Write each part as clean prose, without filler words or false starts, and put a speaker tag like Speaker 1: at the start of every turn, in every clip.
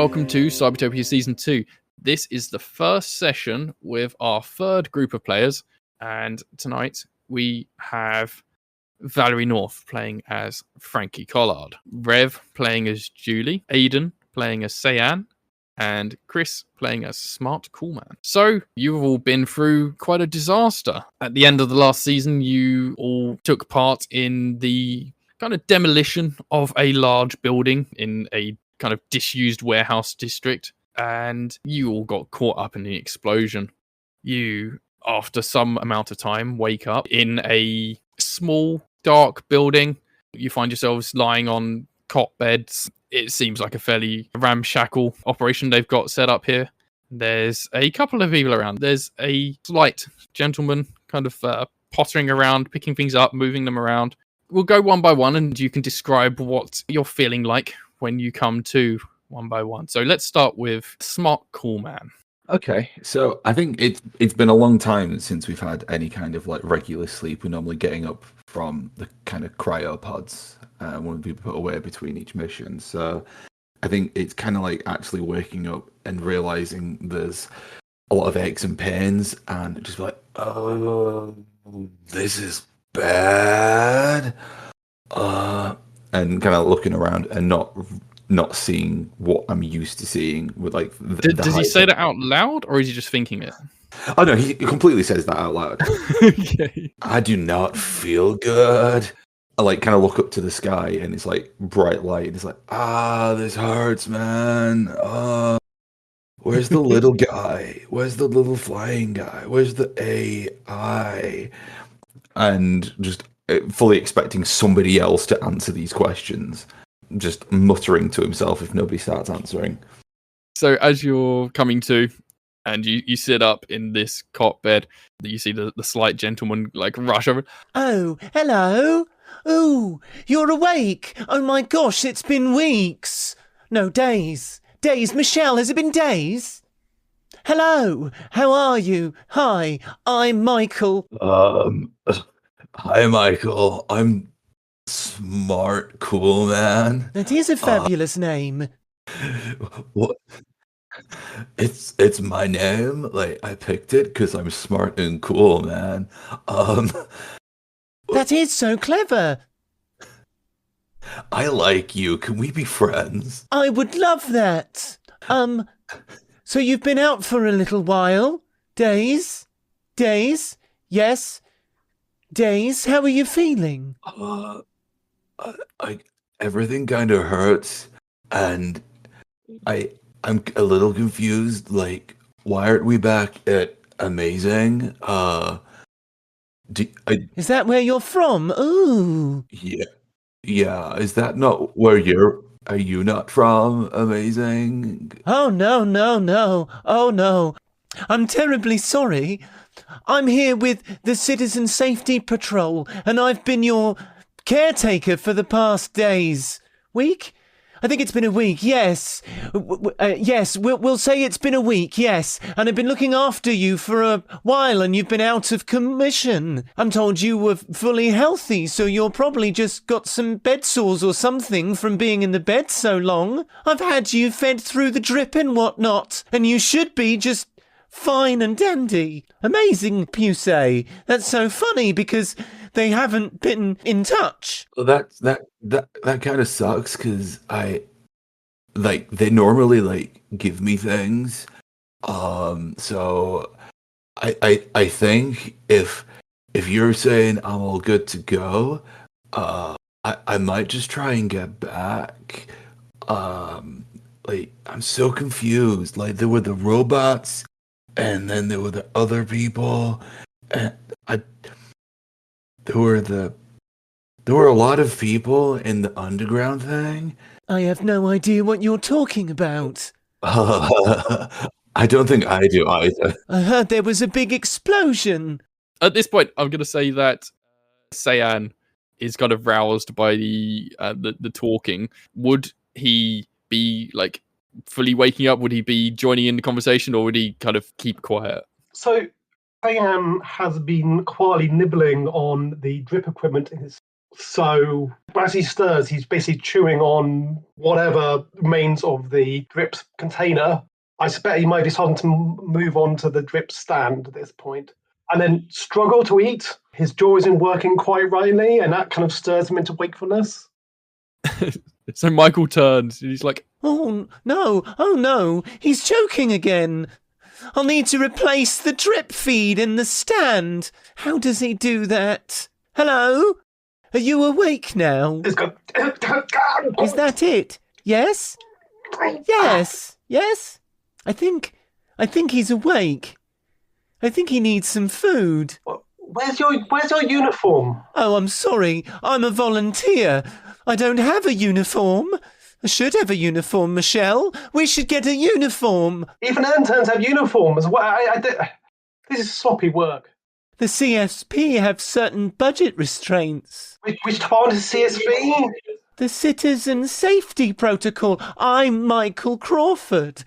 Speaker 1: welcome to Cybertopia Season 2. This is the first session with our third group of players, and tonight we have Valerie North playing as Frankie Collard, Rev playing as Juli, Aidan playing as Cyan, and Chris playing as Smart Coolman. So, you've all been through quite a disaster. At the end of the last season, you all took part in the kind of demolition of a large building in a kind of disused warehouse district, and you all got caught up in the explosion. You, after some amount of time, wake up in a small, dark building. You find yourselves lying on cot beds. It seems like a fairly ramshackle operation they've got set up here. There's a couple of people around. There's a slight gentleman kind of pottering around, picking things up, moving them around. We'll go one by one, and you can describe what you're feeling like when you come to one by one. So let's start with Smart Coolman.
Speaker 2: Okay, so I think it's been a long time since we've had any kind of like regular sleep. We're normally getting up from the kind of cryopods when we put away between each mission. So I think it's kind of like actually waking up and realizing there's a lot of aches and pains, and just like, oh, this is bad. And kind of looking around and not seeing what I'm used to seeing with like.
Speaker 1: Does he say that out loud, or is he just thinking it?
Speaker 2: Oh no, he completely says that out loud.
Speaker 1: Okay.
Speaker 2: I do not feel good. I like kind of look up to the sky, and it's like bright light. It's like, this hurts, man. Where's the little guy? Where's the little flying guy? Where's the AI? And just fully expecting somebody else to answer these questions, just muttering to himself if nobody starts answering.
Speaker 1: So as you're coming to, and you sit up in this cot bed, you see the slight gentleman like rush over.
Speaker 3: Oh, hello. Oh, you're awake. Oh my gosh, it's been weeks. No, days. Days. Michelle, has it been days? Hello, how are you? Hi, I'm Michael.
Speaker 2: Hi, Michael. I'm Smart Coolman.
Speaker 3: That is a fabulous name.
Speaker 2: What? It's my name. Like, I picked it because I'm smart and cool, man.
Speaker 3: That is so clever.
Speaker 2: I like you. Can we be friends?
Speaker 3: I would love that. So you've been out for a little while? Days? Yes? Days? How are you feeling?
Speaker 2: Everything kind of hurts, and I'm a little confused. Like, why aren't we back at Amazing?
Speaker 3: Is that where you're from? Ooh.
Speaker 2: Yeah. Is that not where are you not from, Amazing?
Speaker 3: Oh, no. Oh, no. I'm terribly sorry. I'm here with the Citizen Safety Patrol, and I've been your caretaker for the past days. Week? I think it's been a week, yes. Yes, we'll say it's been a week, yes. And I've been looking after you for a while, and you've been out of commission. I'm told you were fully healthy, so you're probably just got some bed sores or something from being in the bed so long. I've had you fed through the drip and whatnot, and you should be just fine and dandy. Amazing, you say. That's so funny because they haven't been in touch.
Speaker 2: Well, that kind of sucks because they normally like give me things. So I think if you're saying I'm all good to go, I might just try and get back. Like, I'm so confused. Like, there were the robots, and then there were the other people, and there were a lot of people in the underground thing.
Speaker 3: I have no idea what you're talking about.
Speaker 2: I don't think I do either.
Speaker 3: I heard there was a big explosion.
Speaker 1: At this point, I'm going to say that Cyan is kind of roused by the talking. Would he be like fully waking up? Would he be joining in the conversation, or would he kind of keep quiet?
Speaker 4: So Aidan has been quietly nibbling on the drip equipment in his So as he stirs, he's basically chewing on whatever remains of the drip container. I suspect he might be starting to move on to the drip stand at this point, and then struggle to eat. His jaw isn't working quite rightly, and that kind of stirs him into wakefulness.
Speaker 1: So Michael turns and he's like,
Speaker 3: Oh no, he's choking again. I'll need to replace the drip feed in the stand. How does he do that? Hello? Are you awake now? Is that it? Yes? Yes? I think he's awake. I think he needs some food.
Speaker 4: Where's your uniform?
Speaker 3: Oh, I'm sorry. I'm a volunteer. I don't have a uniform. I should have a uniform, Michelle. We should get a uniform.
Speaker 4: Even interns have uniforms. This is sloppy work.
Speaker 3: The CSP have certain budget restraints.
Speaker 4: Which department is CSP?
Speaker 3: The Citizen Safety Protocol. I'm Michael Crawford.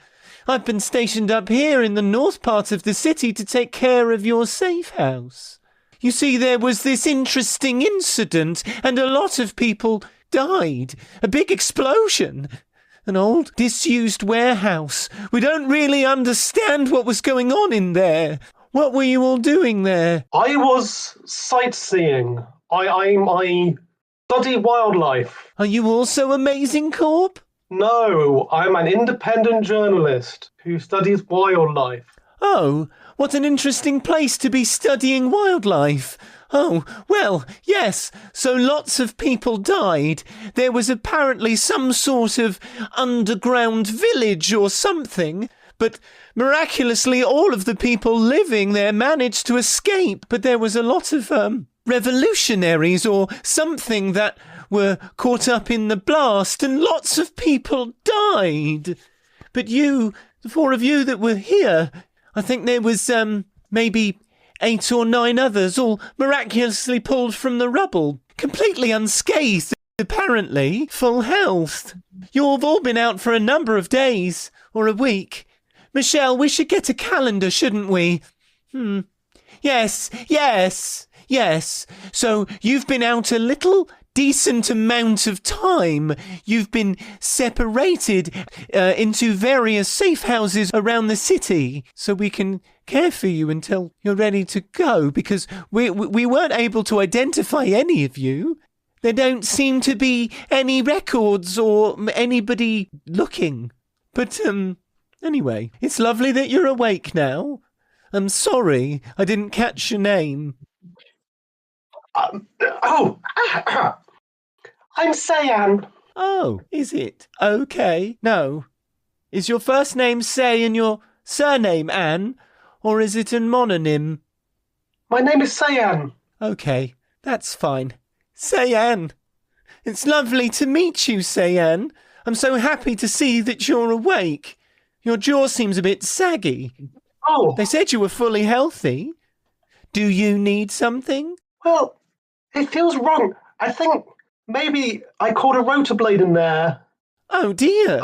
Speaker 3: I've been stationed up here in the north part of the city to take care of your safe house. You see, there was this interesting incident, and a lot of people died. A big explosion. An old, disused warehouse. We don't really understand what was going on in there. What were you all doing there?
Speaker 4: I was sightseeing. I study wildlife.
Speaker 3: Are you also Amazing Corp?
Speaker 4: No, I'm an independent journalist who studies wildlife.
Speaker 3: Oh, what an interesting place to be studying wildlife. Oh, well, yes, so lots of people died. There was apparently some sort of underground village or something, but miraculously all of the people living there managed to escape. But there was a lot of revolutionaries or something that were caught up in the blast, and lots of people died. But you, the four of you that were here, I think there was maybe 8 or 9 others, all miraculously pulled from the rubble, completely unscathed, apparently, full health. You've all been out for a number of days, or a week. Michelle, we should get a calendar, shouldn't we? Yes. So you've been out a little decent amount of time. You've been separated into various safe houses around the city so we can care for you until you're ready to go, because we weren't able to identify any of you. There don't seem to be any records or anybody looking. But anyway, it's lovely that you're awake now. I'm sorry I didn't catch your name.
Speaker 4: I'm Sayan.
Speaker 3: Oh, is it? Okay. No. Is your first name Say and your surname Anne? Or is it an mononym?
Speaker 4: My name is Sayan.
Speaker 3: Okay, that's fine. Sayan. It's lovely to meet you, Sayan. I'm so happy to see that you're awake. Your jaw seems a bit saggy.
Speaker 4: Oh.
Speaker 3: They said you were fully healthy. Do you need something?
Speaker 4: Well, it feels wrong. I think maybe I caught a rotor blade in there.
Speaker 3: Oh, dear.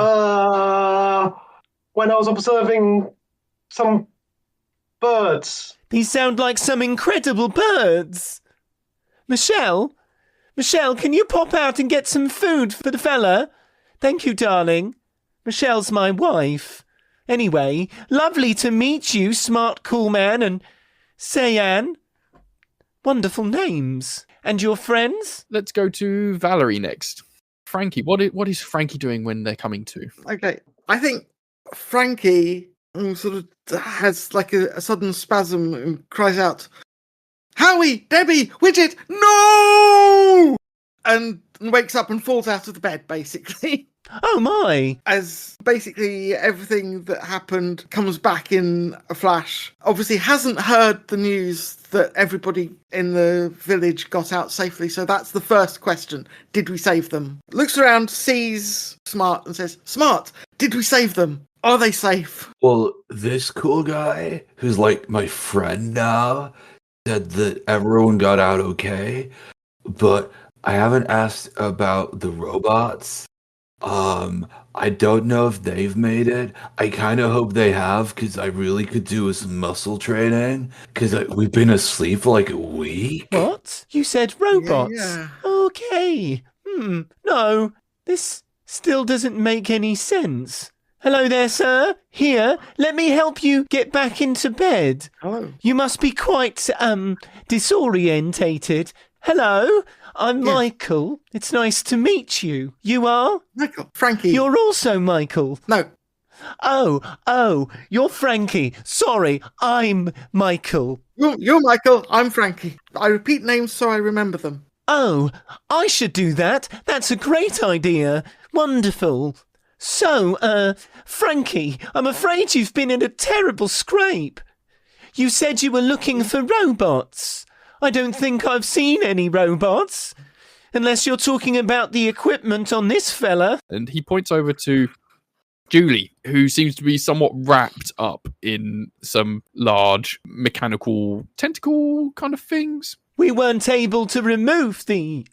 Speaker 4: When I was observing some birds.
Speaker 3: These sound like some incredible birds. Michelle, can you pop out and get some food for the fella? Thank you, darling. Michelle's my wife. Anyway, lovely to meet you, smart, cool man, and Sayan. Wonderful names. And your friends?
Speaker 1: let's go to Valerie next. Frankie, what is Frankie doing when they're coming to?
Speaker 5: Okay, I think Frankie sort of has like a sudden spasm and cries out, "Howie, Debbie, Widget, no!" and wakes up and falls out of the bed, basically.
Speaker 3: Oh my!
Speaker 5: As basically everything that happened comes back in a flash. Obviously hasn't heard the news that everybody in the village got out safely, so that's the first question. Did we save them? Looks around, sees Smart and says, "Smart, did we save them? Are they safe?"
Speaker 2: Well, this cool guy, who's like my friend now, said that everyone got out okay, but I haven't asked about the robots. I don't know if they've made it. I kind of hope they have, because I really could do with some muscle training, because we've been asleep for like a week.
Speaker 3: What? You said robots?
Speaker 5: Yeah.
Speaker 3: Oh, Okay. No, this still doesn't make any sense. Hello there, sir. Here, let me help you get back into bed.
Speaker 5: Hello.
Speaker 3: You must be quite, disorientated. Hello, I'm
Speaker 5: Yes.
Speaker 3: Michael. It's nice to meet you. You are?
Speaker 5: Michael. Frankie.
Speaker 3: You're also Michael.
Speaker 5: No.
Speaker 3: Oh, you're Frankie. Sorry, I'm Michael.
Speaker 5: You're Michael. I'm Frankie. I repeat names so I remember them.
Speaker 3: Oh, I should do that. That's a great idea. Wonderful. So, Frankie, I'm afraid you've been in a terrible scrape. You said you were looking for robots. I don't think I've seen any robots. Unless you're talking about the equipment on this fella.
Speaker 1: And he points over to Juli, who seems to be somewhat wrapped up in some large mechanical tentacle kind of things.
Speaker 3: We weren't able to remove the,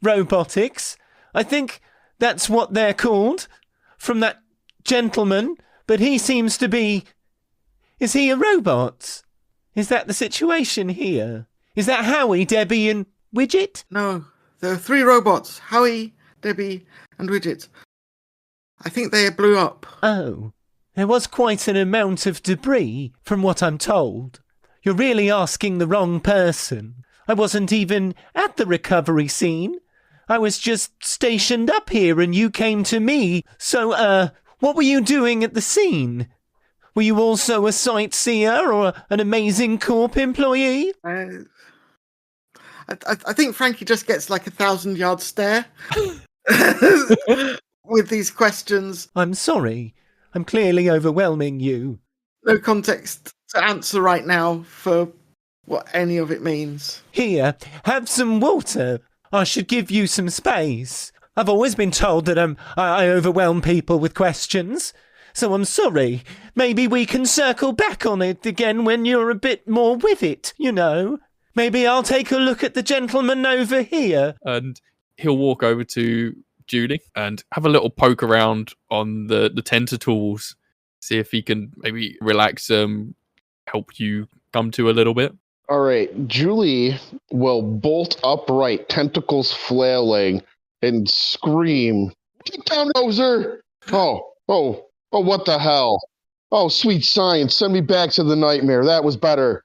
Speaker 3: robotics. I think that's what they're called. From that gentleman. But he seems to be... Is he a robot? Is that the situation here? Is that Howie, Debbie and Widget?
Speaker 5: No. There are 3 robots. Howie, Debbie, and Widget. I think they blew up.
Speaker 3: Oh, there was quite an amount of debris, from what I'm told. You're really asking the wrong person. I wasn't even at the recovery scene. I was just stationed up here and you came to me. So, what were you doing at the scene? Were you also a sightseer or an Amazing Corp employee?
Speaker 5: I think Frankie just gets like 1,000-yard stare with these questions.
Speaker 3: I'm sorry. I'm clearly overwhelming you.
Speaker 5: No context to answer right now for what any of it means.
Speaker 3: Here, have some water. I should give you some space. I've always been told that I overwhelm people with questions. So I'm sorry. Maybe we can circle back on it again when you're a bit more with it, you know. Maybe I'll take a look at the gentleman over here.
Speaker 1: And he'll walk over to Juli and have a little poke around on the tentacles, see if he can maybe relax them, help you come to a little bit.
Speaker 6: All right, Juli will bolt upright, tentacles flailing, and scream, "Get down, Ozer!" Oh, what the hell? Oh, sweet science, send me back to the nightmare. That was better.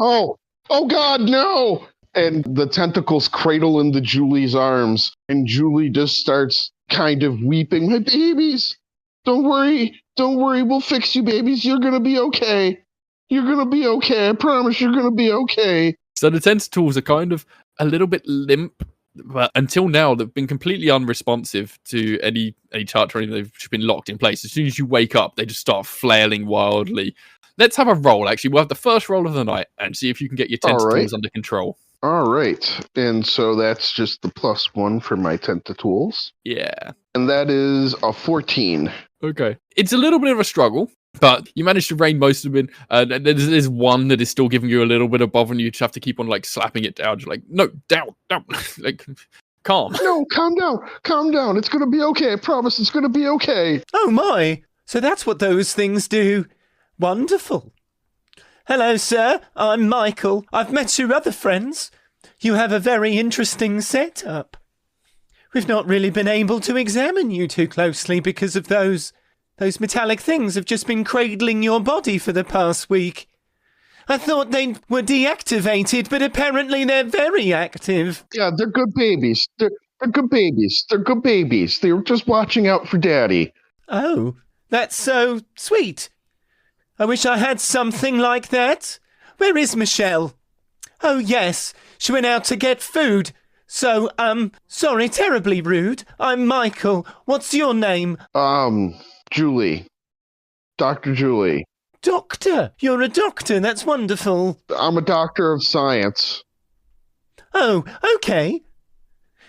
Speaker 6: Oh God, no! And the tentacles cradle into Juli's arms, and Juli just starts kind of weeping. "My babies! Don't worry, we'll fix you, babies. You're gonna be okay. You're gonna be okay. I promise you're gonna be okay."
Speaker 1: So the tentacles are kind of a little bit limp, but until now they've been completely unresponsive to any touch or anything. They've just been locked in place. As soon as you wake up, they just start flailing wildly. Let's have a roll, actually. We'll have the first roll of the night and see if you can get your tentacles under control.
Speaker 6: All right. And so that's just the +1 for my tentacles.
Speaker 1: Yeah.
Speaker 6: And that is a 14.
Speaker 1: Okay. It's a little bit of a struggle, but you managed to rein most of them in. There's one that is still giving you a little bit above, and you just have to keep on like slapping it down. You're like, no, down. Like, calm.
Speaker 6: No, calm down. It's going to be okay. I promise it's going to be okay.
Speaker 3: Oh my! So that's what those things do. Wonderful. Hello, sir. I'm Michael. I've met your other friends. You have a very interesting setup. We've not really been able to examine you too closely because of those metallic things have just been cradling your body for the past week. I thought they were deactivated, but apparently they're very active.
Speaker 6: Yeah, they're good babies. They're good babies. They're good babies. They're just watching out for Daddy.
Speaker 3: Oh, that's so sweet. I wish I had something like that. Where is Michelle? Oh, yes, she went out to get food. So, sorry, terribly rude. I'm Michael. What's your name?
Speaker 6: Juli. Dr. Juli.
Speaker 3: Doctor. You're a doctor. That's wonderful.
Speaker 6: I'm a doctor of science.
Speaker 3: Oh, okay.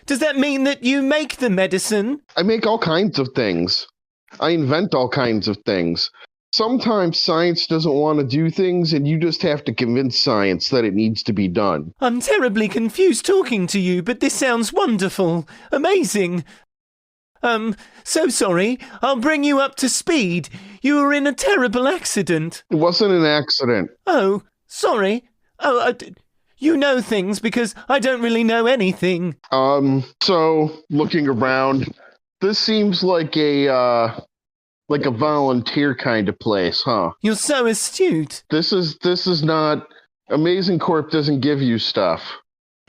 Speaker 3: Does that mean that you make the medicine?
Speaker 6: I make all kinds of things. I invent all kinds of things. Sometimes science doesn't want to do things, and you just have to convince science that it needs to be done.
Speaker 3: I'm terribly confused talking to you, but this sounds wonderful. Amazing. So sorry. I'll bring you up to speed. You were in a terrible accident.
Speaker 6: It wasn't an accident.
Speaker 3: Oh, sorry. Oh, You know things because I don't really know anything.
Speaker 6: So looking around, this seems like a volunteer kind of place, huh?
Speaker 3: You're so astute.
Speaker 6: This is not Amazing Corp doesn't give you stuff.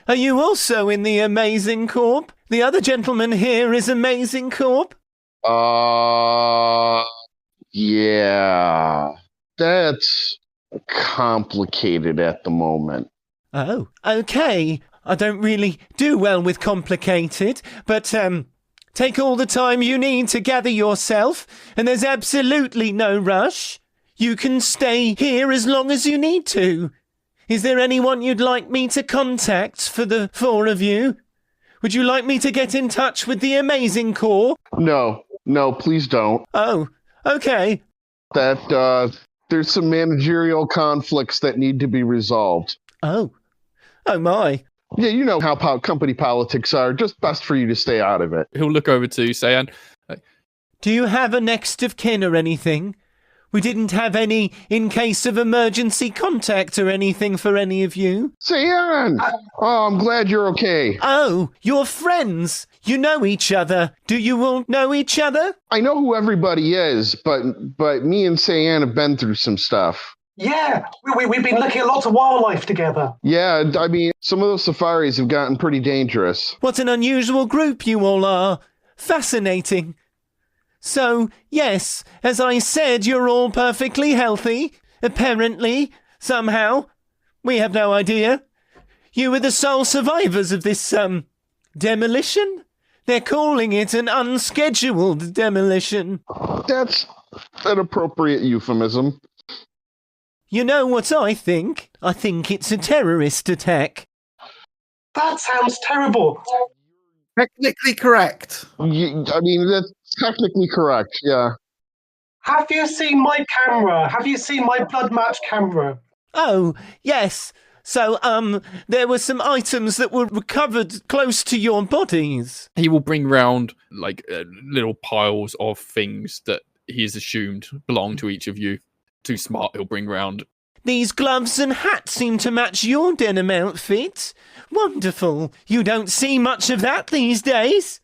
Speaker 3: Are you also in the Amazing Corp? The other gentleman here is Amazing Corp?
Speaker 6: Yeah. That's complicated at the moment.
Speaker 3: Oh, okay. I don't really do well with complicated, but take all the time you need to gather yourself, and there's absolutely no rush. You can stay here as long as you need to. Is there anyone you'd like me to contact for the four of you? Would you like me to get in touch with the Amazing Corps?
Speaker 6: No, please don't.
Speaker 3: Oh, okay.
Speaker 6: There's some managerial conflicts that need to be resolved.
Speaker 3: Oh my.
Speaker 6: Yeah, you know how company politics are. Just best for you to stay out of it.
Speaker 1: He'll look over to Sayan.
Speaker 3: Do you have a next of kin or anything? We didn't have any in case of emergency contact or anything for any of you.
Speaker 6: Sayan! Oh, I'm glad you're okay.
Speaker 3: Oh, you're friends. You know each other. Do you all know each other?
Speaker 6: I know who everybody is, but me and Sayan have been through some stuff.
Speaker 4: Yeah, we've been looking at lots of wildlife together.
Speaker 6: Yeah, I mean, some of those safaris have gotten pretty dangerous.
Speaker 3: What an unusual group you all are. Fascinating. So, yes, as I said, you're all perfectly healthy. Apparently. Somehow. We have no idea. You were the sole survivors of this, demolition? They're calling it an unscheduled demolition.
Speaker 6: That's an appropriate euphemism.
Speaker 3: You know what I think? I think it's a terrorist attack.
Speaker 4: That sounds terrible.
Speaker 5: Technically correct.
Speaker 6: I mean, that's technically correct, yeah.
Speaker 4: Have you seen my camera? Have you seen my blood match camera?
Speaker 3: Oh, yes. So, there were some items that were recovered close to your bodies.
Speaker 1: He will bring round little piles of things that he has assumed belong to each of you. Too smart, he'll bring round.
Speaker 3: These gloves and hats seem to match your denim outfit. Wonderful. You don't see much of that these days.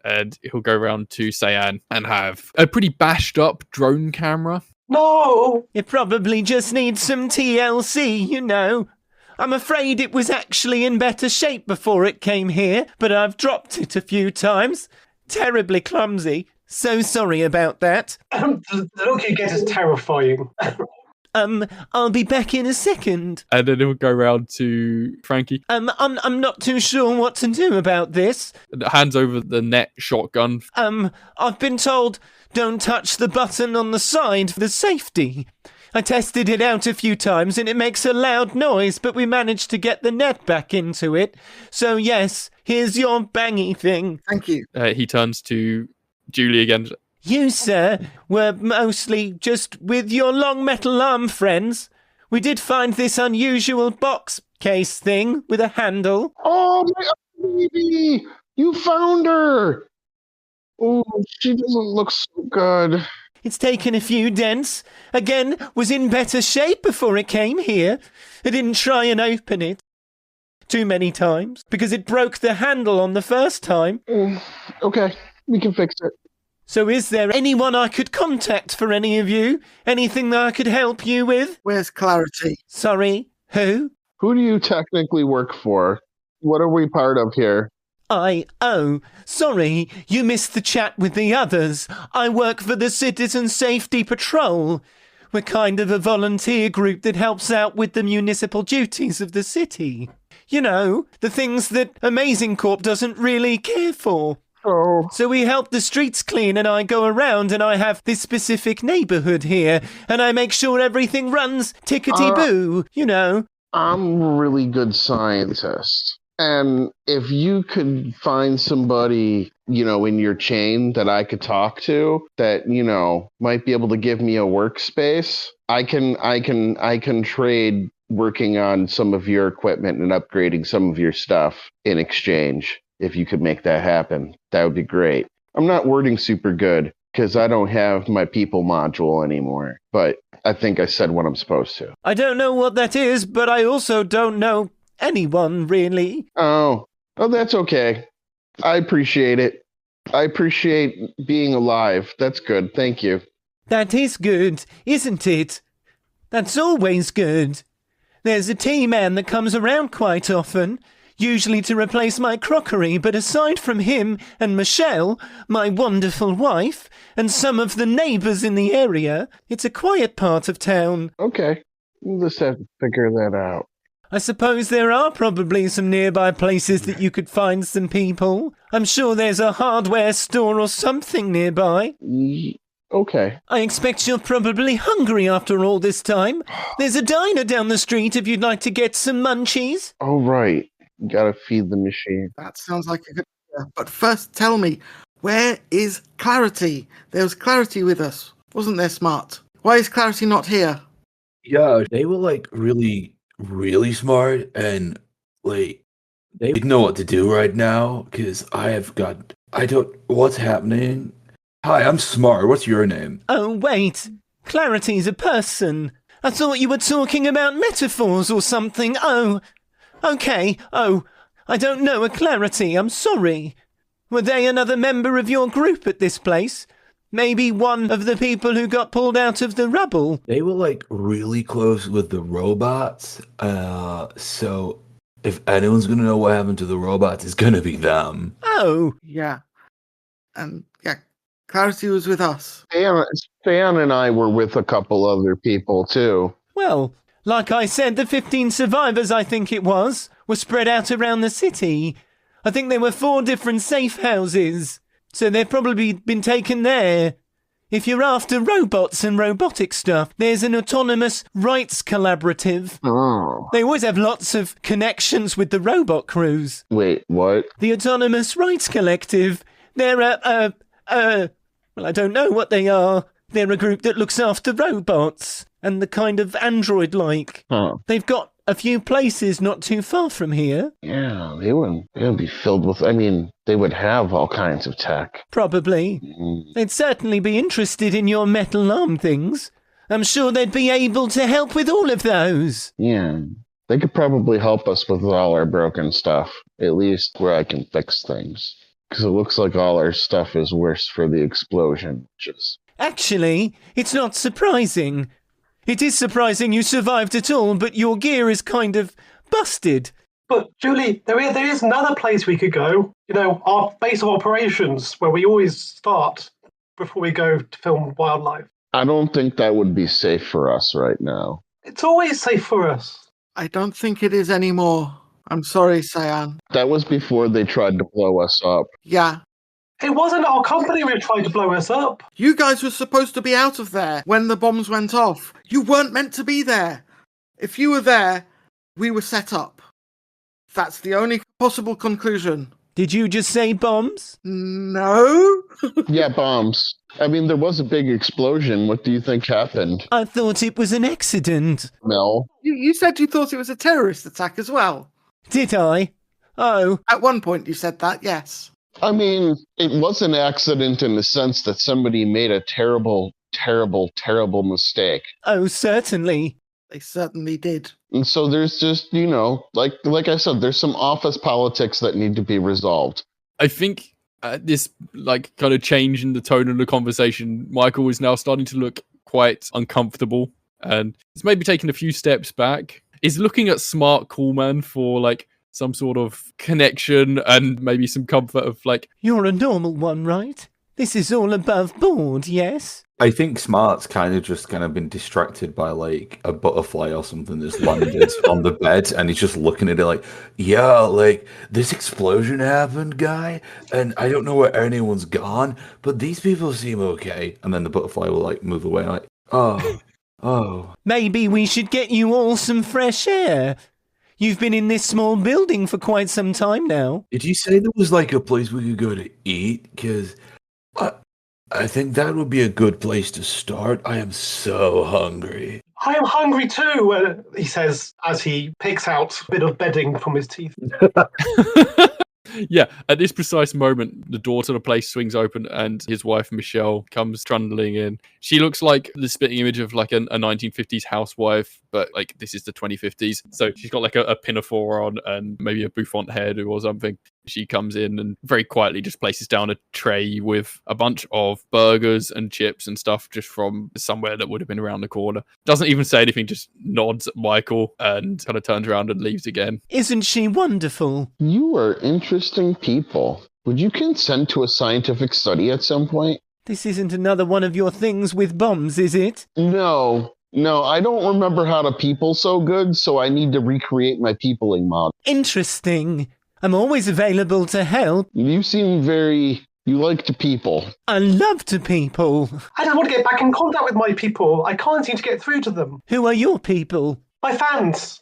Speaker 1: And he'll go round to Sayan and have a pretty bashed up drone camera.
Speaker 4: No!
Speaker 3: It probably just needs some TLC, you know. I'm afraid it was actually in better shape before it came here, but I've dropped it a few times. Terribly clumsy. So sorry about that.
Speaker 4: The look you get is terrifying.
Speaker 3: I'll be back in a second.
Speaker 1: And then he'll go round to Frankie.
Speaker 3: I'm not too sure what to do about this.
Speaker 1: And hands over the net shotgun.
Speaker 3: I've been told don't touch the button on the side for the safety. I tested it out a few times and it makes a loud noise, but we managed to get the net back into it. So yes, here's your bangy thing.
Speaker 5: Thank you.
Speaker 1: He turns to Juli again.
Speaker 3: You, sir, were mostly just with your long metal arm friends. We did find this unusual box case thing with a handle.
Speaker 6: Oh, my baby! You found her! Oh, she doesn't look so good.
Speaker 3: It's taken a few dents. Again, was in better shape before it came here. I didn't try and open it too many times because it broke the handle on the first time.
Speaker 6: Okay, we can fix it.
Speaker 3: So is there anyone I could contact for any of you? Anything that I could help you with?
Speaker 5: Where's Clarity?
Speaker 3: Sorry, who?
Speaker 6: Who do you technically work for? What are we part of here?
Speaker 3: Sorry, you missed the chat with the others. I work for the Citizen Safety Patrol. We're kind of a volunteer group that helps out with the municipal duties of the city. You know, the things that Amazing Corp doesn't really care for.
Speaker 6: Oh.
Speaker 3: So we help the streets clean and I go around and I have this specific neighbourhood here and I make sure everything runs tickety-boo, you know.
Speaker 6: I'm a really good scientist. And if you could find somebody, in your chain that I could talk to that, might be able to give me a workspace, I can trade working on some of your equipment and upgrading some of your stuff in exchange. If you could make that happen, that would be great. I'm not wording super good, because I don't have my people module anymore. But I think I said what I'm supposed to.
Speaker 3: I don't know what that is, but I also don't know anyone, really.
Speaker 6: Oh, that's okay. I appreciate it. I appreciate being alive. That's good. Thank you.
Speaker 3: That is good, isn't it? That's always good. There's a tea man that comes around quite often, usually to replace my crockery, but aside from him and Michelle, my wonderful wife, and some of the neighbours in the area, it's a quiet part of town.
Speaker 6: Okay. We'll just have to figure that out.
Speaker 3: I suppose there are probably some nearby places that you could find some people. I'm sure there's a hardware store or something nearby.
Speaker 6: Okay.
Speaker 3: I expect you're probably hungry after all this time. There's a diner down the street if you'd like to get some munchies.
Speaker 6: All right. Gotta feed the machine.
Speaker 5: That sounds like a good idea. But first, tell me, where is Clarity? There was Clarity with us, wasn't there, Smart? Why is Clarity not here?
Speaker 2: Yeah, they were like really, really smart, and like they know what to do right now because what's happening? Hi, I'm Smart. What's your name?
Speaker 3: Oh, wait. Clarity's a person. I thought you were talking about metaphors or something. Oh, okay. Oh, I don't know a Clarity. I'm sorry. Were they another member of your group at this place? Maybe one of the people who got pulled out of the rubble?
Speaker 2: They were like really close with the robots. So if anyone's gonna know what happened to the robots, it's gonna be them.
Speaker 3: Oh.
Speaker 5: Yeah. And yeah, Clarity was with us.
Speaker 6: Stan and I were with a couple other people, too.
Speaker 3: Well, like I said, the 15 survivors, I think it was, were spread out around the city. I think there were 4 different safe houses, so they've probably been taken there. If you're after robots and robotic stuff, there's an autonomous rights collaborative.
Speaker 6: Oh.
Speaker 3: They always have lots of connections with the robot crews.
Speaker 6: Wait, what?
Speaker 3: The Autonomous Rights Collective. They're well, I don't know what they are. They're a group that looks after robots and the kind of android-like.
Speaker 6: Huh.
Speaker 3: They've got a few places not too far from here.
Speaker 6: Yeah, they would be filled with, they would have all kinds of tech.
Speaker 3: Probably. They'd certainly be interested in your metal arm things. I'm sure they'd be able to help with all of those.
Speaker 6: Yeah. They could probably help us with all our broken stuff, at least where I can fix things. Because it looks like all our stuff is worse for the explosion.
Speaker 3: Actually, it's not surprising. It is surprising you survived at all, but your gear is kind of busted.
Speaker 4: But, Juli, there is another place we could go. You know, our base of operations, where we always start before we go to film wildlife.
Speaker 6: I don't think that would be safe for us right now.
Speaker 4: It's always safe for us.
Speaker 5: I don't think it is anymore. I'm sorry, Cyan.
Speaker 6: That was before they tried to blow us up.
Speaker 5: Yeah.
Speaker 4: It wasn't our company who tried to blow us up.
Speaker 5: You guys were supposed to be out of there when the bombs went off. You weren't meant to be there. If you were there, we were set up. That's the only possible conclusion.
Speaker 3: Did you just say bombs?
Speaker 5: No.
Speaker 6: Yeah, bombs. There was a big explosion. What do you think happened?
Speaker 3: I thought it was an accident.
Speaker 6: Mel?
Speaker 5: You said you thought it was a terrorist attack as well.
Speaker 3: Did I? Oh.
Speaker 5: At one point you said that, yes.
Speaker 6: It was an accident in the sense that somebody made a terrible, terrible, terrible mistake.
Speaker 3: Oh, certainly.
Speaker 5: They certainly did.
Speaker 6: And so there's just, like I said, there's some office politics that need to be resolved.
Speaker 1: I think this kind of change in the tone of the conversation, Michael is now starting to look quite uncomfortable, and he's maybe taking a few steps back. He's looking at Smart Coolman for some sort of connection and maybe some comfort of
Speaker 3: You're a normal one, right? This is all above board, yes?
Speaker 2: I think Smart's kind of been distracted by a butterfly or something that's landed on the bed, and he's just looking at it this explosion happened, guy, and I don't know where anyone's gone, but these people seem okay. And then the butterfly will move away, oh.
Speaker 3: Maybe we should get you all some fresh air. You've been in this small building for quite some time now.
Speaker 2: Did you say there was a place we could go to eat? Because I think that would be a good place to start. I am so hungry.
Speaker 4: I am hungry too, he says as he picks out a bit of bedding from his teeth.
Speaker 1: Yeah, at this precise moment, the door to the place swings open and his wife, Michelle, comes trundling in. She looks like the spitting image of like a 1950s housewife, but like this is the 2050s. So she's got like a pinafore on and maybe a bouffant hairdo or something. She comes in and very quietly just places down a tray with a bunch of burgers and chips and stuff just from somewhere that would have been around the corner. Doesn't even say anything, just nods at Michael and kind of turns around and leaves again.
Speaker 3: Isn't she wonderful?
Speaker 6: You are interesting people. Would you consent to a scientific study at some point?
Speaker 3: This isn't another one of your things with bombs, is it?
Speaker 6: No, I don't remember how to people so good, so I need to recreate my peopling model.
Speaker 3: Interesting. I'm always available to help.
Speaker 6: You seem you like to people.
Speaker 3: I love to people.
Speaker 4: I just want to get back in contact with my people. I can't seem to get through to them.
Speaker 3: Who are your people?
Speaker 4: My fans.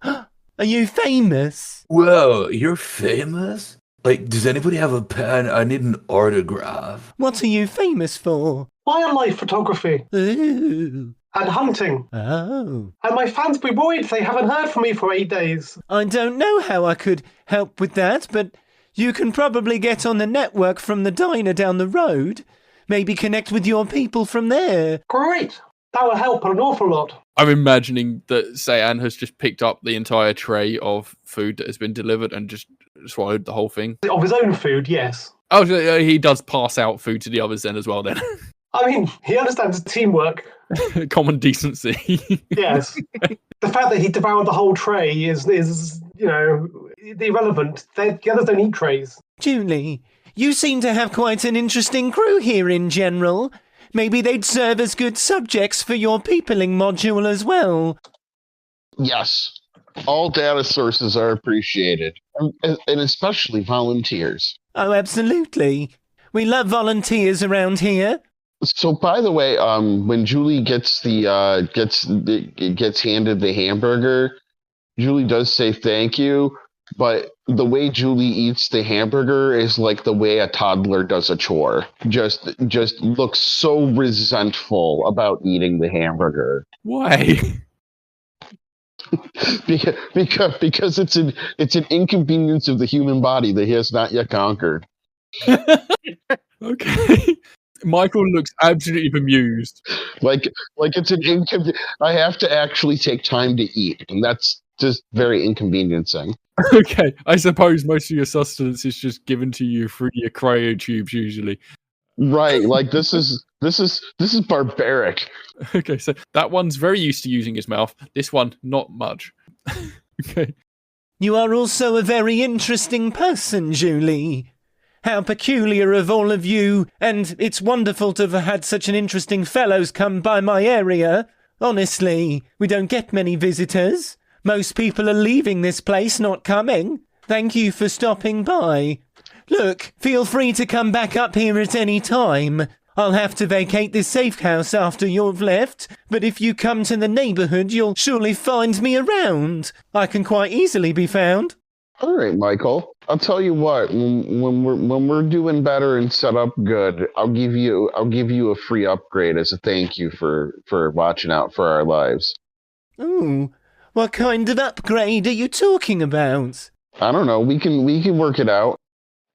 Speaker 3: Are you famous?
Speaker 2: Whoa, you're famous? Like, does anybody have a pen? I need an autograph.
Speaker 3: What are you famous for?
Speaker 4: Wildlife photography
Speaker 3: Ooh.
Speaker 4: and hunting.
Speaker 3: Oh.
Speaker 4: And my fans be worried they haven't heard from me for 8 days.
Speaker 3: I don't know how I could help with that, but you can probably get on the network from the diner down the road. Maybe connect with your people from there.
Speaker 4: Great. That will help an awful lot.
Speaker 1: I'm imagining that Sayan has just picked up the entire tray of food that has been delivered and just swallowed the whole thing.
Speaker 4: Of his own food, yes.
Speaker 1: Oh, he does pass out food to the others then as well then.
Speaker 4: I mean, he understands teamwork.
Speaker 1: Common decency.
Speaker 4: Yes. The fact that he devoured the whole tray is irrelevant. The others don't eat trays.
Speaker 3: Juli, you seem to have quite an interesting crew here in general. Maybe they'd serve as good subjects for your peopling module as well.
Speaker 6: Yes, all data sources are appreciated, and especially volunteers.
Speaker 3: Oh, absolutely. We love volunteers around here.
Speaker 6: So, by the way, when Juli gets gets handed the hamburger, Juli does say thank you, but the way Juli eats the hamburger is like the way a toddler does a chore. Just looks so resentful about eating the hamburger.
Speaker 1: Why?
Speaker 6: because it's an inconvenience of the human body that he has not yet conquered.
Speaker 1: Okay. Michael looks absolutely bemused.
Speaker 6: Like it's an inconvenience. I have to actually take time to eat, and that's just very inconveniencing.
Speaker 1: Okay, I suppose most of your sustenance is just given to you through your cryo tubes usually.
Speaker 6: Right, like this is barbaric.
Speaker 1: Okay, so that one's very used to using his mouth. This one, not much. Okay.
Speaker 3: You are also a very interesting person, Juli. How peculiar of all of you, and it's wonderful to have had such an interesting fellows come by my area. Honestly, we don't get many visitors. Most people are leaving this place, not coming. Thank you for stopping by. Look, feel free to come back up here at any time. I'll have to vacate this safe house after you've left, but if you come to the neighbourhood, you'll surely find me around. I can quite easily be found.
Speaker 6: All right, Michael. I'll tell you what. When we're doing better and set up good, I'll give you a free upgrade as a thank you for watching out for our lives.
Speaker 3: Ooh, what kind of upgrade are you talking about?
Speaker 6: I don't know. We can work it out.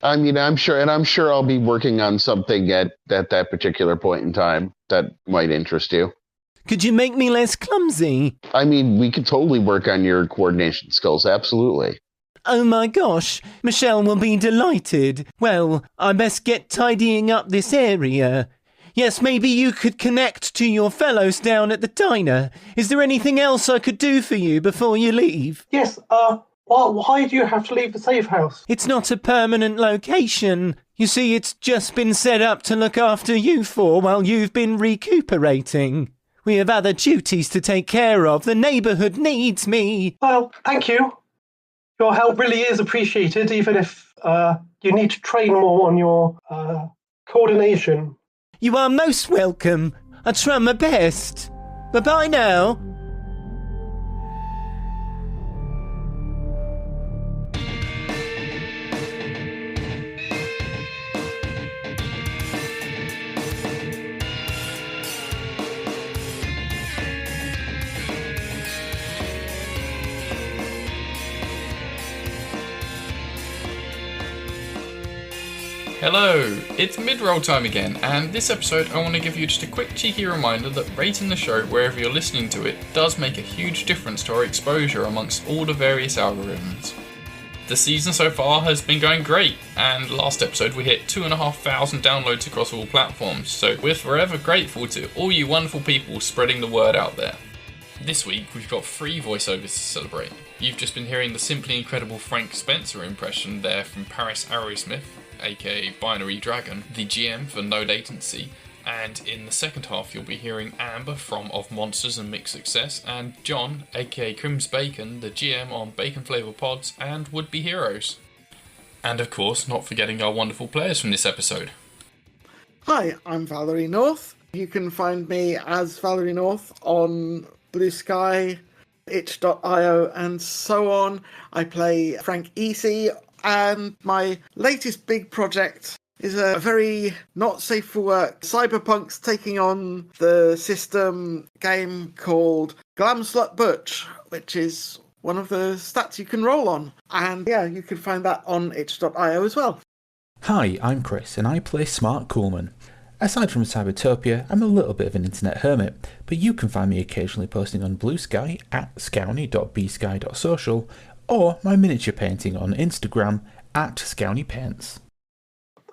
Speaker 6: I mean, I'm sure I'll be working on something at that particular point in time that might interest you.
Speaker 3: Could you make me less clumsy?
Speaker 6: I mean, we could totally work on your coordination skills. Absolutely.
Speaker 3: Oh my gosh, Michelle will be delighted. Well, I best get tidying up this area. Yes, maybe you could connect to your fellows down at the diner. Is there anything else I could do for you before you leave?
Speaker 4: Yes, why do you have to leave the safe house?
Speaker 3: It's not a permanent location. You see, it's just been set up to look after you four while you've been recuperating. We have other duties to take care of. The neighbourhood needs me.
Speaker 4: Well, thank you. Your help really is appreciated, even if you need to train more on your coordination.
Speaker 3: You are most welcome. I try my best. Bye-bye now.
Speaker 1: Hello, it's mid-roll time again, and this episode I want to give you just a quick cheeky reminder that rating the show wherever you're listening to it does make a huge difference to our exposure amongst all the various algorithms. The season so far has been going great, and last episode we hit 2,500 downloads across all platforms, so we're forever grateful to all you wonderful people spreading the word out there. This week we've got 3 voiceovers to celebrate. You've just been hearing the simply incredible Frank Spencer impression there from Paris Arrowsmith, aka Binary Dragon, the GM for No Latency, and in the second half you'll be hearing Amber from Of Monsters and Mixed Success, and John, aka Crims Bacon, the GM on Bacon Flavor Pods and Would Be Heroes. And of course, not forgetting our wonderful players from this episode.
Speaker 5: Hi, I'm Valerie North. You can find me as Valerie North on Blue Sky, itch.io and so on. I play Frank Easy, and my latest big project is a very not safe for work cyberpunks taking on the system game called Glam Slut Butch, which is one of the stats you can roll on. And yeah, you can find that on itch.io as well.
Speaker 7: Hi, I'm Chris, and I play Smart Coolman. Aside from Cybertopia, I'm a little bit of an internet hermit, but you can find me occasionally posting on Blue Sky at scowny.bsky.social, or my miniature painting on Instagram at scownypaints.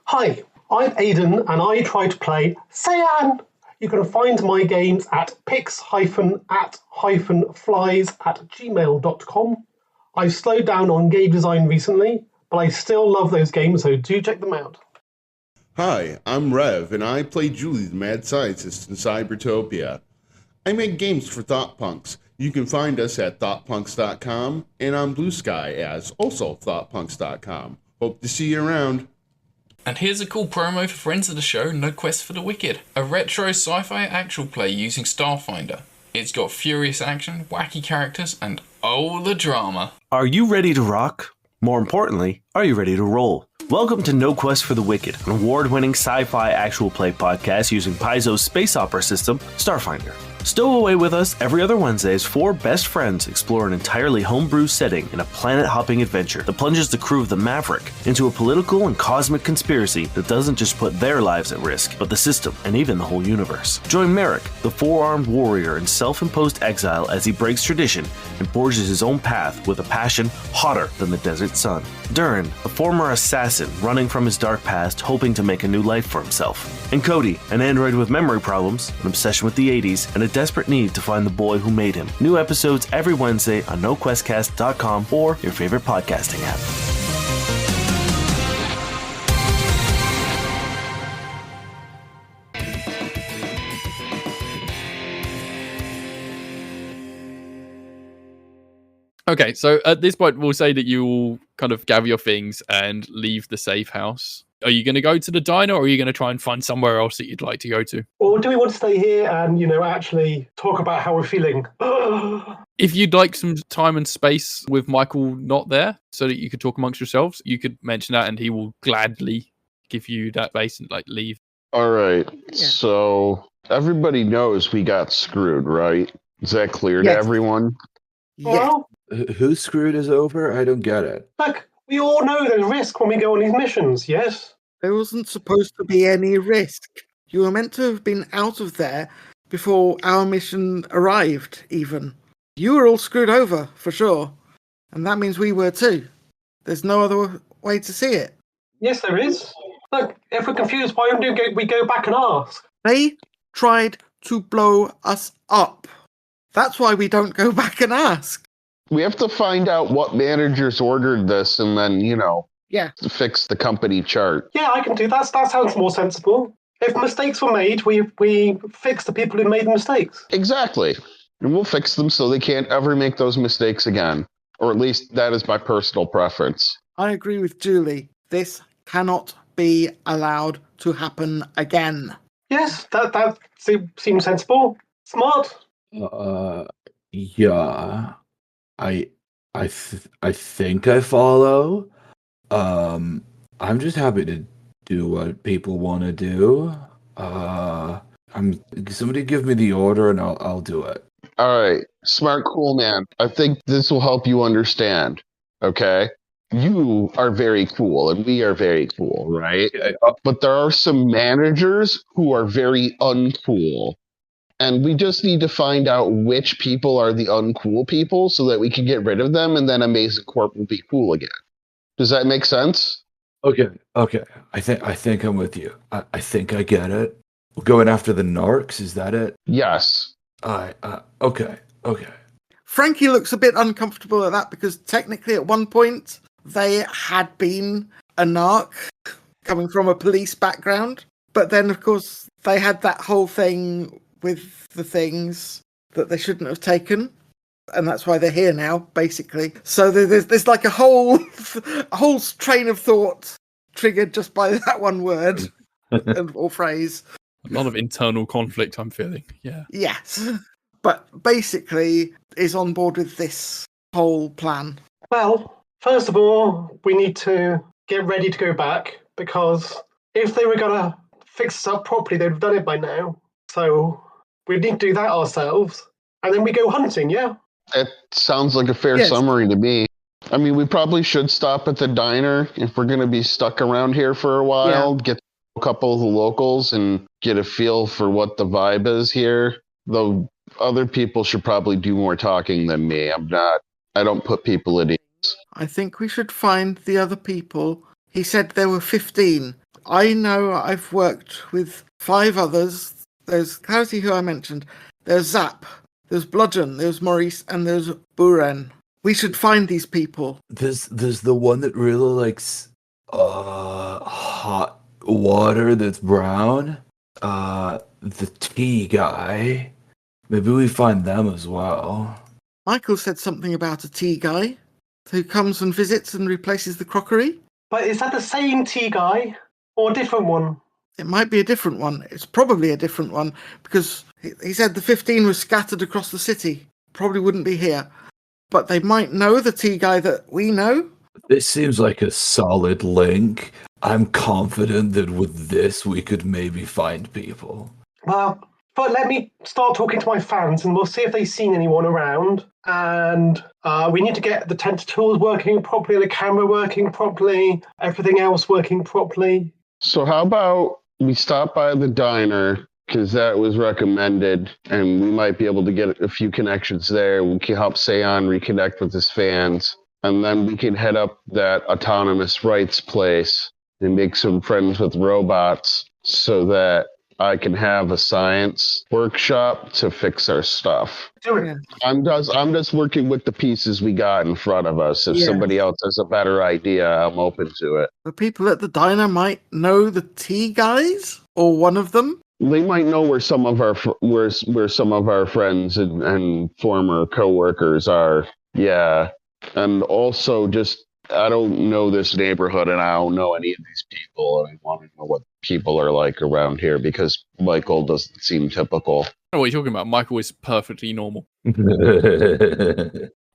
Speaker 4: Hi, I'm Aidan, and I try to play Cyan. You can find my games at pix-at-flies@gmail.com. I've slowed down on game design recently, but I still love those games, so do check them out.
Speaker 8: Hi, I'm Rev, and I play Juli, the mad scientist in Cybertopia. I make games for ThoughtPunks. You can find us at thoughtpunks.com and on Blue Sky as also thoughtpunks.com. Hope to see you around.
Speaker 1: And here's a cool promo for friends of the show, No Quest for the Wicked, a retro sci-fi actual play using Starfinder. It's got furious action, wacky characters, and oh, the drama.
Speaker 9: Are you ready to rock? More importantly, are you ready to roll? Welcome to No Quest for the Wicked, an award-winning sci-fi actual play podcast using Paizo's space opera system, Starfinder. Stow away with us every other Wednesday as 4 best friends explore an entirely homebrew setting in a planet-hopping adventure that plunges the crew of the Maverick into a political and cosmic conspiracy that doesn't just put their lives at risk, but the system and even the whole universe. Join Merrick, the 4-armed warrior in self-imposed exile, as he breaks tradition and forges his own path with a passion hotter than the desert sun. Durin, a former assassin running from his dark past, hoping to make a new life for himself. And Cody, an android with memory problems, an obsession with the 80s, and a desperate need to find the boy who made him. New episodes every Wednesday on noquestcast.com or your favorite podcasting app.
Speaker 1: Okay, so at this point we'll say that you will kind of gather your things and leave the safe house. Are you going to go to the diner, or are you going to try and find somewhere else that you'd like to go to?
Speaker 4: Or do we want to stay here and, actually talk about how we're feeling?
Speaker 1: If you'd like some time and space with Michael not there so that you could talk amongst yourselves, you could mention that and he will gladly give you that space and leave.
Speaker 6: All right.
Speaker 5: Yeah.
Speaker 6: So everybody knows we got screwed, right? Is that clear to
Speaker 5: Yes.
Speaker 6: everyone?
Speaker 5: Yeah.
Speaker 4: Well,
Speaker 2: Who screwed us over? I don't get it.
Speaker 4: look, we all know there's risk when we go on these missions, yes?
Speaker 5: There wasn't supposed to be any risk. You were meant to have been out of there before our mission arrived, even. You were all screwed over, for sure. And that means we were too. There's no other way to see it.
Speaker 4: Yes, there is. Look, if we're confused, why don't we go back and ask?
Speaker 5: They tried to blow us up. That's why we don't go back and ask.
Speaker 6: We have to find out what managers ordered this and then,
Speaker 5: Yeah.
Speaker 6: fix the company chart.
Speaker 4: Yeah, I can do that. That sounds more sensible. If mistakes were made, we fix the people who made the mistakes.
Speaker 6: Exactly. And we'll fix them so they can't ever make those mistakes again. Or at least that is my personal preference.
Speaker 5: I agree with Juli. This cannot be allowed to happen again.
Speaker 4: Yes, that seems sensible. Smart.
Speaker 2: Yeah. I think I follow. I'm just happy to do what people want to do. Somebody give me the order and I'll do it.
Speaker 6: All right. Smart, cool man. I think this will help you understand. Okay? you are very cool and we are very cool, right?
Speaker 2: Okay.
Speaker 6: But there are some managers who are very uncool. And we just need to find out which people are the uncool people so that we can get rid of them and then Amazing Corp will be cool again. Does that make sense?
Speaker 2: Okay. I think I'm with you. I think I get it. We're going after the narcs. Is that it?
Speaker 6: Yes.
Speaker 2: Okay.
Speaker 5: Frankie looks a bit uncomfortable at that because technically at one point they had been a narc coming from a police background. But then, of course, they had that whole thing with the things that they shouldn't have taken. And that's why they're here now, basically. So there's like a whole train of thought triggered just by that one word or phrase.
Speaker 1: A lot of internal conflict I'm feeling. Yeah.
Speaker 5: Yes. But basically is on board with this whole plan.
Speaker 4: Well, first of all, we need to get ready to go back, because if they were going to fix us up properly, they'd have done it by now. So we need to do that ourselves. And then we go hunting, yeah?
Speaker 6: It sounds like a fair summary to me. I mean, we probably should stop at the diner if we're going to be stuck around here for a while, get a couple of the locals and get a feel for what the vibe is here. Though other people should probably do more talking than me. I don't put people at ease.
Speaker 5: I think we should find the other people. He said there were 15. I know I've worked with 5 others. There's Clarity, who I mentioned. There's Zap. There's Bludgeon. There's Maurice. And there's Buren. We should find these people.
Speaker 2: There's the one that really likes hot water that's brown. The tea guy. Maybe we find them as well.
Speaker 5: Michael said something about a tea guy who comes and visits and replaces the crockery.
Speaker 4: But is that the same tea guy or a different one?
Speaker 5: It might be a different one. It's probably a different one because he said the 15 was scattered across the city. Probably wouldn't be here. But they might know the tea guy that we know.
Speaker 2: This seems like a solid link. I'm confident that with this we could maybe find people.
Speaker 4: Well, but let me start talking to my fans and we'll see if they've seen anyone around. And we need to get the tentacles working properly, the camera working properly, everything else working properly.
Speaker 6: So how about we stop by the diner, because that was recommended, and we might be able to get a few connections there. We can help Seon reconnect with his fans, and then we can head up that autonomous rights place and make some friends with robots so that I can have a science workshop to fix our stuff.
Speaker 4: Do it.
Speaker 6: I'm just working with the pieces we got in front of us. If somebody else has a better idea, I'm open to it.
Speaker 5: The people at the diner might know the tea guys, or one of them.
Speaker 6: They might know where some of our friends and former coworkers are. Yeah, and also just I don't know this neighborhood and I don't know any of these people. I want to know what people are like around here because Michael doesn't seem typical.
Speaker 1: I don't know what you're talking about. Michael is perfectly normal.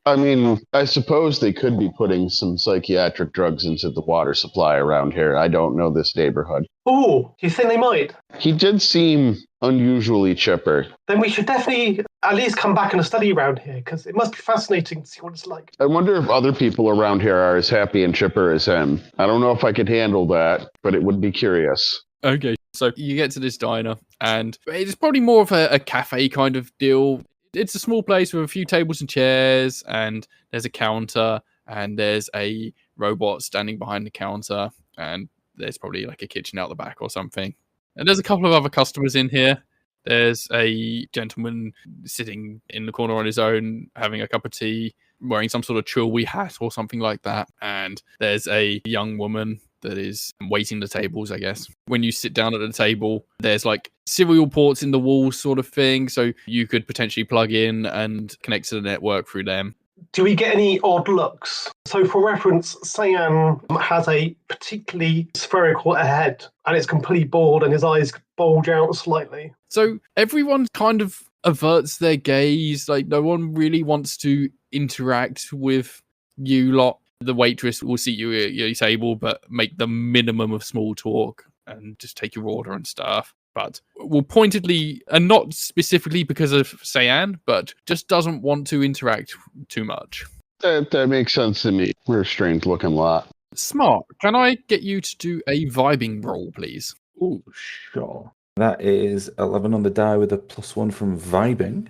Speaker 6: I mean, I suppose they could be putting some psychiatric drugs into the water supply around here. I don't know this neighborhood.
Speaker 4: Oh, do you think they might?
Speaker 6: He did seem unusually chipper.
Speaker 4: Then we should definitely at least come back and study around here, because it must be fascinating to see what it's like.
Speaker 6: I wonder if other people around here are as happy and chipper as him. I don't know if I could handle that, but it would be curious.
Speaker 1: Okay, so you get to this diner, and it's probably more of a cafe kind of deal. It's a small place with a few tables and chairs, and there's a counter, and there's a robot standing behind the counter, and there's probably like a kitchen out the back or something. And there's a couple of other customers in here. There's a gentleman sitting in the corner on his own, having a cup of tea, wearing some sort of Juli hat or something like that. And there's a young woman that is waiting the tables, I guess. When you sit down at the table, there's like serial ports in the wall sort of thing. So you could potentially plug in and connect to the network through them.
Speaker 4: Do we get any odd looks? So for reference, Cyan has a particularly spherical head and it's completely bald and his eyes bulge out slightly.
Speaker 1: So everyone kind of averts their gaze. Like no one really wants to interact with you lot. The waitress will seat you at your table, but make the minimum of small talk and just take your order and stuff. But will pointedly, and not specifically because of Cyan, but just doesn't want to interact too much.
Speaker 6: That makes sense to me. We're a strange looking lot.
Speaker 1: Smart, can I get you to do a vibing roll, please?
Speaker 2: Oh, sure. That is 11 on the die with a +1 from vibing.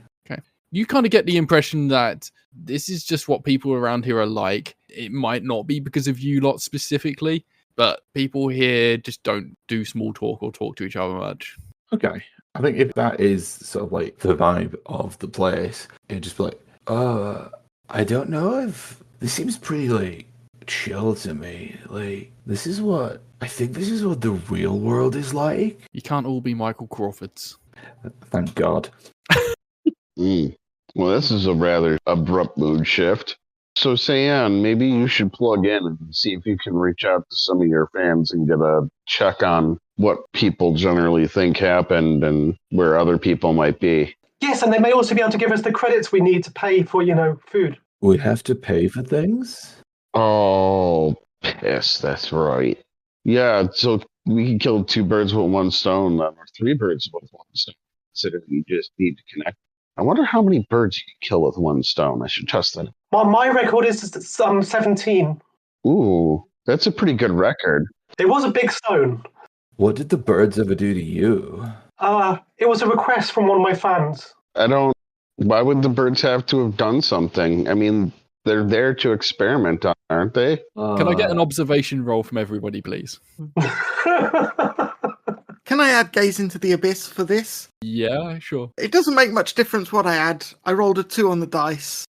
Speaker 1: You kind of get the impression that this is just what people around here are like. It might not be because of you lot specifically, but people here just don't do small talk or talk to each other much.
Speaker 2: Okay. I think if that is sort of like the vibe of the place, it'd just be like, I don't know if this seems pretty like chill to me. Like, I think this is what the real world is like.
Speaker 1: You can't all be Michael Crawfords.
Speaker 2: Thank God.
Speaker 6: Well, this is a rather abrupt mood shift. So, Sayan, maybe you should plug in and see if you can reach out to some of your fans and get a check on what people generally think happened and where other people might be.
Speaker 4: Yes, and they may also be able to give us the credits we need to pay for, food.
Speaker 2: We have to pay for things?
Speaker 6: Oh, piss, that's right. Yeah, so we can kill 2 birds with 1 stone, or 3 birds with 1 stone, considering you just need to connect. I wonder how many birds you can kill with 1 stone. I should test that.
Speaker 4: Well, my record is 17.
Speaker 6: Ooh, that's a pretty good record.
Speaker 4: It was a big stone.
Speaker 2: What did the birds ever do to you?
Speaker 4: It was a request from one of my fans.
Speaker 6: Why would the birds have to have done something? I mean, they're there to experiment on, aren't they?
Speaker 1: Can I get an observation roll from everybody, please?
Speaker 5: Can I add gaze into the abyss for this?
Speaker 1: Yeah, sure.
Speaker 5: It doesn't make much difference what I add. I rolled a 2 on the dice.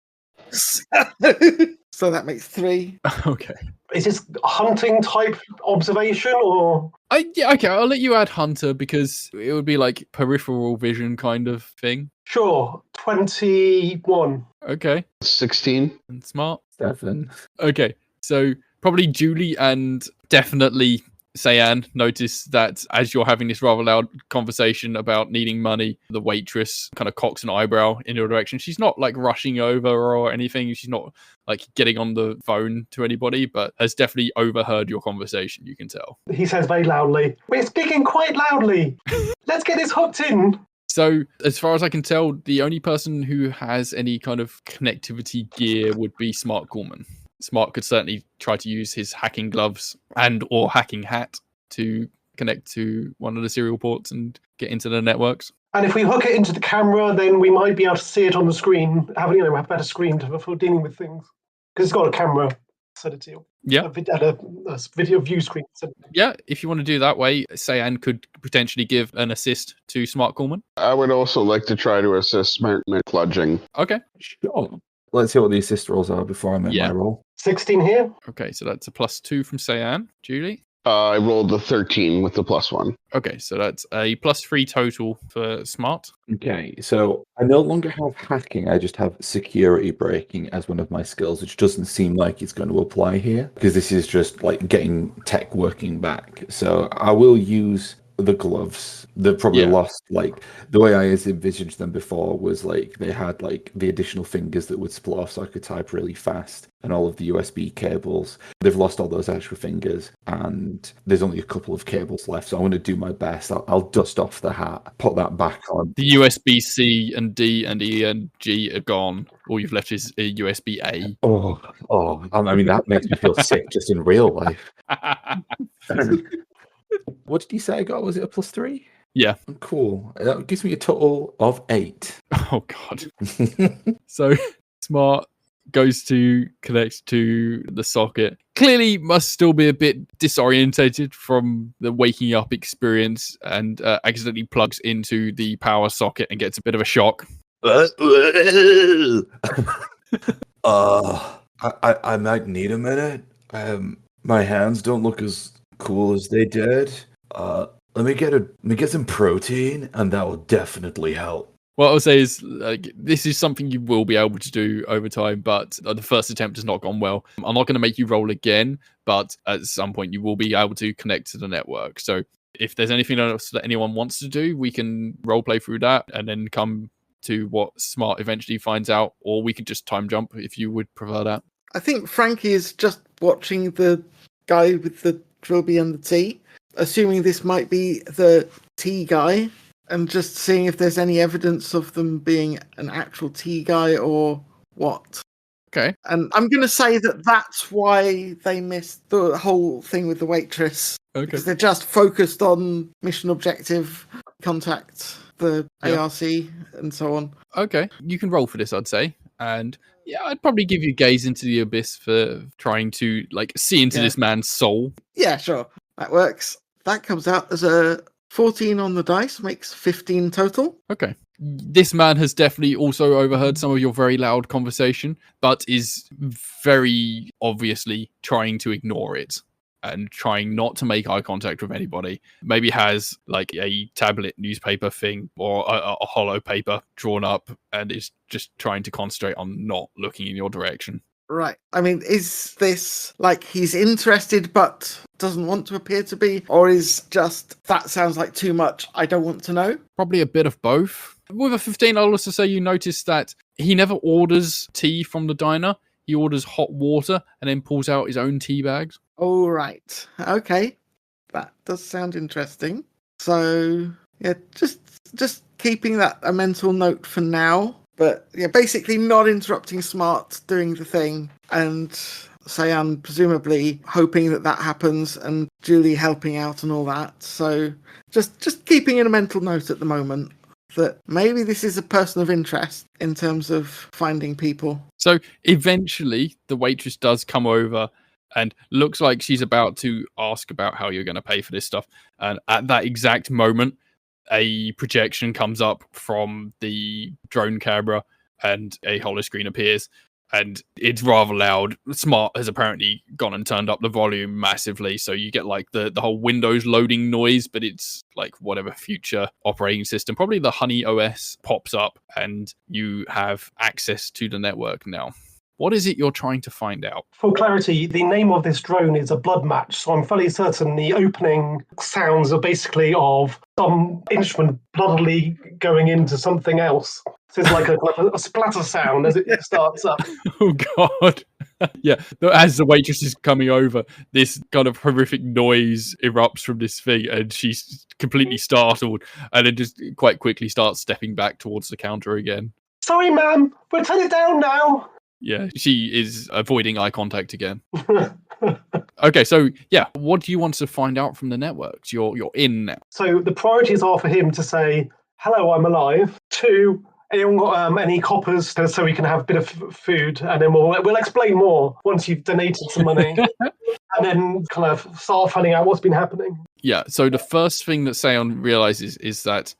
Speaker 5: So that makes 3.
Speaker 1: Okay.
Speaker 4: Is this hunting type observation or?
Speaker 1: Yeah, okay, I'll let you add Hunter because it would be like peripheral vision kind of thing.
Speaker 4: Sure, 21.
Speaker 1: Okay.
Speaker 6: 16.
Speaker 1: And Smart.
Speaker 2: 7.
Speaker 1: Okay, so probably Juli and definitely Sayan notice that as you're having this rather loud conversation about needing money, the waitress kind of cocks an eyebrow in your direction. She's not like rushing over or anything. She's not like getting on the phone to anybody, but has definitely overheard your conversation, you can tell.
Speaker 4: He says very loudly, "We're speaking quite loudly. Let's get this hooked in."
Speaker 1: So, as far as I can tell, the only person who has any kind of connectivity gear would be Smart Coolman. Smart could certainly try to use his hacking gloves and or hacking hat to connect to one of the serial ports and get into the networks.
Speaker 4: And if we hook it into the camera, then we might be able to see it on the screen. Have a better screen for dealing with things because it's got a camera sedative.
Speaker 1: Yeah,
Speaker 4: a video view screen.
Speaker 1: Yeah, if you want to do that way, Sayan could potentially give an assist to Smart Coolman.
Speaker 6: I would also like to try to assist Smart in cludging.
Speaker 1: Okay.
Speaker 2: Sure. Let's see what the assist rolls are before I make my roll.
Speaker 4: 16 here.
Speaker 1: Okay, so that's a +2 from Sayan. Juli?
Speaker 6: I rolled the 13 with the +1.
Speaker 1: Okay, so that's a +3 total for Smart.
Speaker 2: Okay, so I no longer have hacking, I just have security breaking as one of my skills, which doesn't seem like it's going to apply here, because this is just like getting tech working back. So I will use the gloves. They've probably lost, like, the way I envisaged them before was like they had like the additional fingers that would split off so I could type really fast, and all of the USB cables. They've lost all those extra fingers, and there's only a couple of cables left, so I'm going to do my best. I'll dust off the hat, put that back on.
Speaker 1: The USB-C and D and E and G are gone. All you've left is a USB-A.
Speaker 2: I mean, that makes me feel sick just in real life. What did you say I got? Was it a +3?
Speaker 1: Yeah.
Speaker 2: Cool. That gives me a total of 8.
Speaker 1: Oh, God. So, Smart goes to connect to the socket. Clearly must still be a bit disorientated from the waking up experience and accidentally plugs into the power socket and gets a bit of a shock.
Speaker 2: I might need a minute. My hands don't look as cool as they did. Let me get some protein, and that will definitely help.
Speaker 1: What I'll say is, like, this is something you will be able to do over time, but the first attempt has not gone well. I'm not going to make you roll again, but at some point you will be able to connect to the network. So if there's anything else that anyone wants to do, we can role play through that and then come to what Smart eventually finds out, or we could just time jump if you would prefer that.
Speaker 5: I think Frankie is just watching the guy with the trilby and the tea, assuming this might be the tea guy, and just seeing if there's any evidence of them being an actual tea guy or what.
Speaker 1: Okay.
Speaker 5: And I'm going to say that that's why they missed the whole thing with the waitress.
Speaker 1: Okay.
Speaker 5: Because they're just focused on mission objective, contact the
Speaker 1: Yeah.
Speaker 5: ARC, and so on.
Speaker 1: Okay. You can roll for this, I'd say. And yeah, I'd probably give you gaze into the abyss for trying to like see into this man's soul.
Speaker 5: Yeah, sure. That works. That comes out as a 14 on the dice, makes 15 total.
Speaker 1: Okay. This man has definitely also overheard some of your very loud conversation, but is very obviously trying to ignore it and trying not to make eye contact with anybody. Maybe has like a tablet newspaper thing or a hollow paper drawn up and is just trying to concentrate on not looking in your direction.
Speaker 5: Right. I mean, is this like he's interested but doesn't want to appear to be? Or is just, that sounds like too much, I don't want to know?
Speaker 1: Probably a bit of both. With a 15, I'll also say you notice that he never orders tea from the diner. He orders hot water and then pulls out his own tea bags.
Speaker 5: Oh, right. Okay. That does sound interesting. So, yeah, just keeping that a mental note for now. But yeah, basically not interrupting Smart doing the thing, and Sayan presumably hoping that happens, and Juli helping out and all that. So just keeping in a mental note at the moment that maybe this is a person of interest in terms of finding people.
Speaker 1: So eventually the waitress does come over and looks like she's about to ask about how you're going to pay for this stuff. And at that exact moment, a projection comes up from the drone camera and a holoscreen appears and it's rather loud. Smart has apparently gone and turned up the volume massively, so you get like the whole Windows loading noise, but it's like whatever future operating system, probably the Honey OS pops up and you have access to the network now. What is it you're trying to find out?
Speaker 4: For clarity, the name of this drone is a blood match, so I'm fairly certain the opening sounds are basically of some instrument bloodily going into something else. So it's like a splatter sound as it starts up.
Speaker 1: Oh, God. Yeah, as the waitress is coming over, this kind of horrific noise erupts from this thing, and she's completely startled, and then just quite quickly starts stepping back towards the counter again.
Speaker 4: Sorry, ma'am, we'll turn it down now.
Speaker 1: Yeah, she is avoiding eye contact again. Okay, so yeah, what do you want to find out from the networks? You're in now.
Speaker 4: So the priorities are for him to say, "Hello, I'm alive." 2, anyone got any coppers so we can have a bit of food, and then we'll explain more once you've donated some money, and then kind of start finding out what's been happening.
Speaker 1: Yeah, so the first thing that Seon realizes is that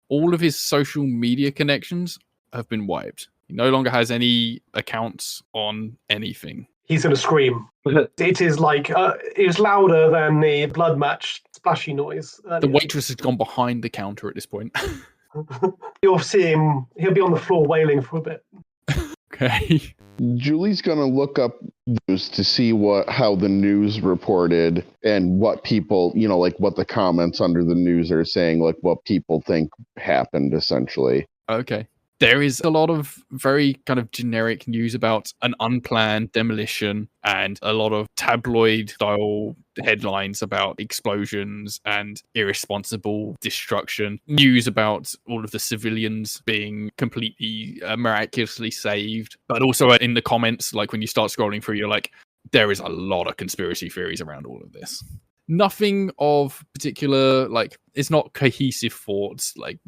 Speaker 1: all of his social media connections have been wiped. He no longer has any accounts on anything.
Speaker 4: He's going to scream. It is like, it was louder than the blood match splashy noise.
Speaker 1: The waitress has gone behind the counter at this point.
Speaker 4: You'll see him, he'll be on the floor wailing for a bit.
Speaker 1: Okay.
Speaker 6: Juli's gonna look up news to see how the news reported and what people, like what the comments under the news are saying, like what people think happened essentially.
Speaker 1: Okay. There is a lot of very kind of generic news about an unplanned demolition and a lot of tabloid-style headlines about explosions and irresponsible destruction. News about all of the civilians being completely miraculously saved. But also in the comments, like when you start scrolling through, you're like, there is a lot of conspiracy theories around all of this. Nothing of particular, like, it's not cohesive thoughts. Like,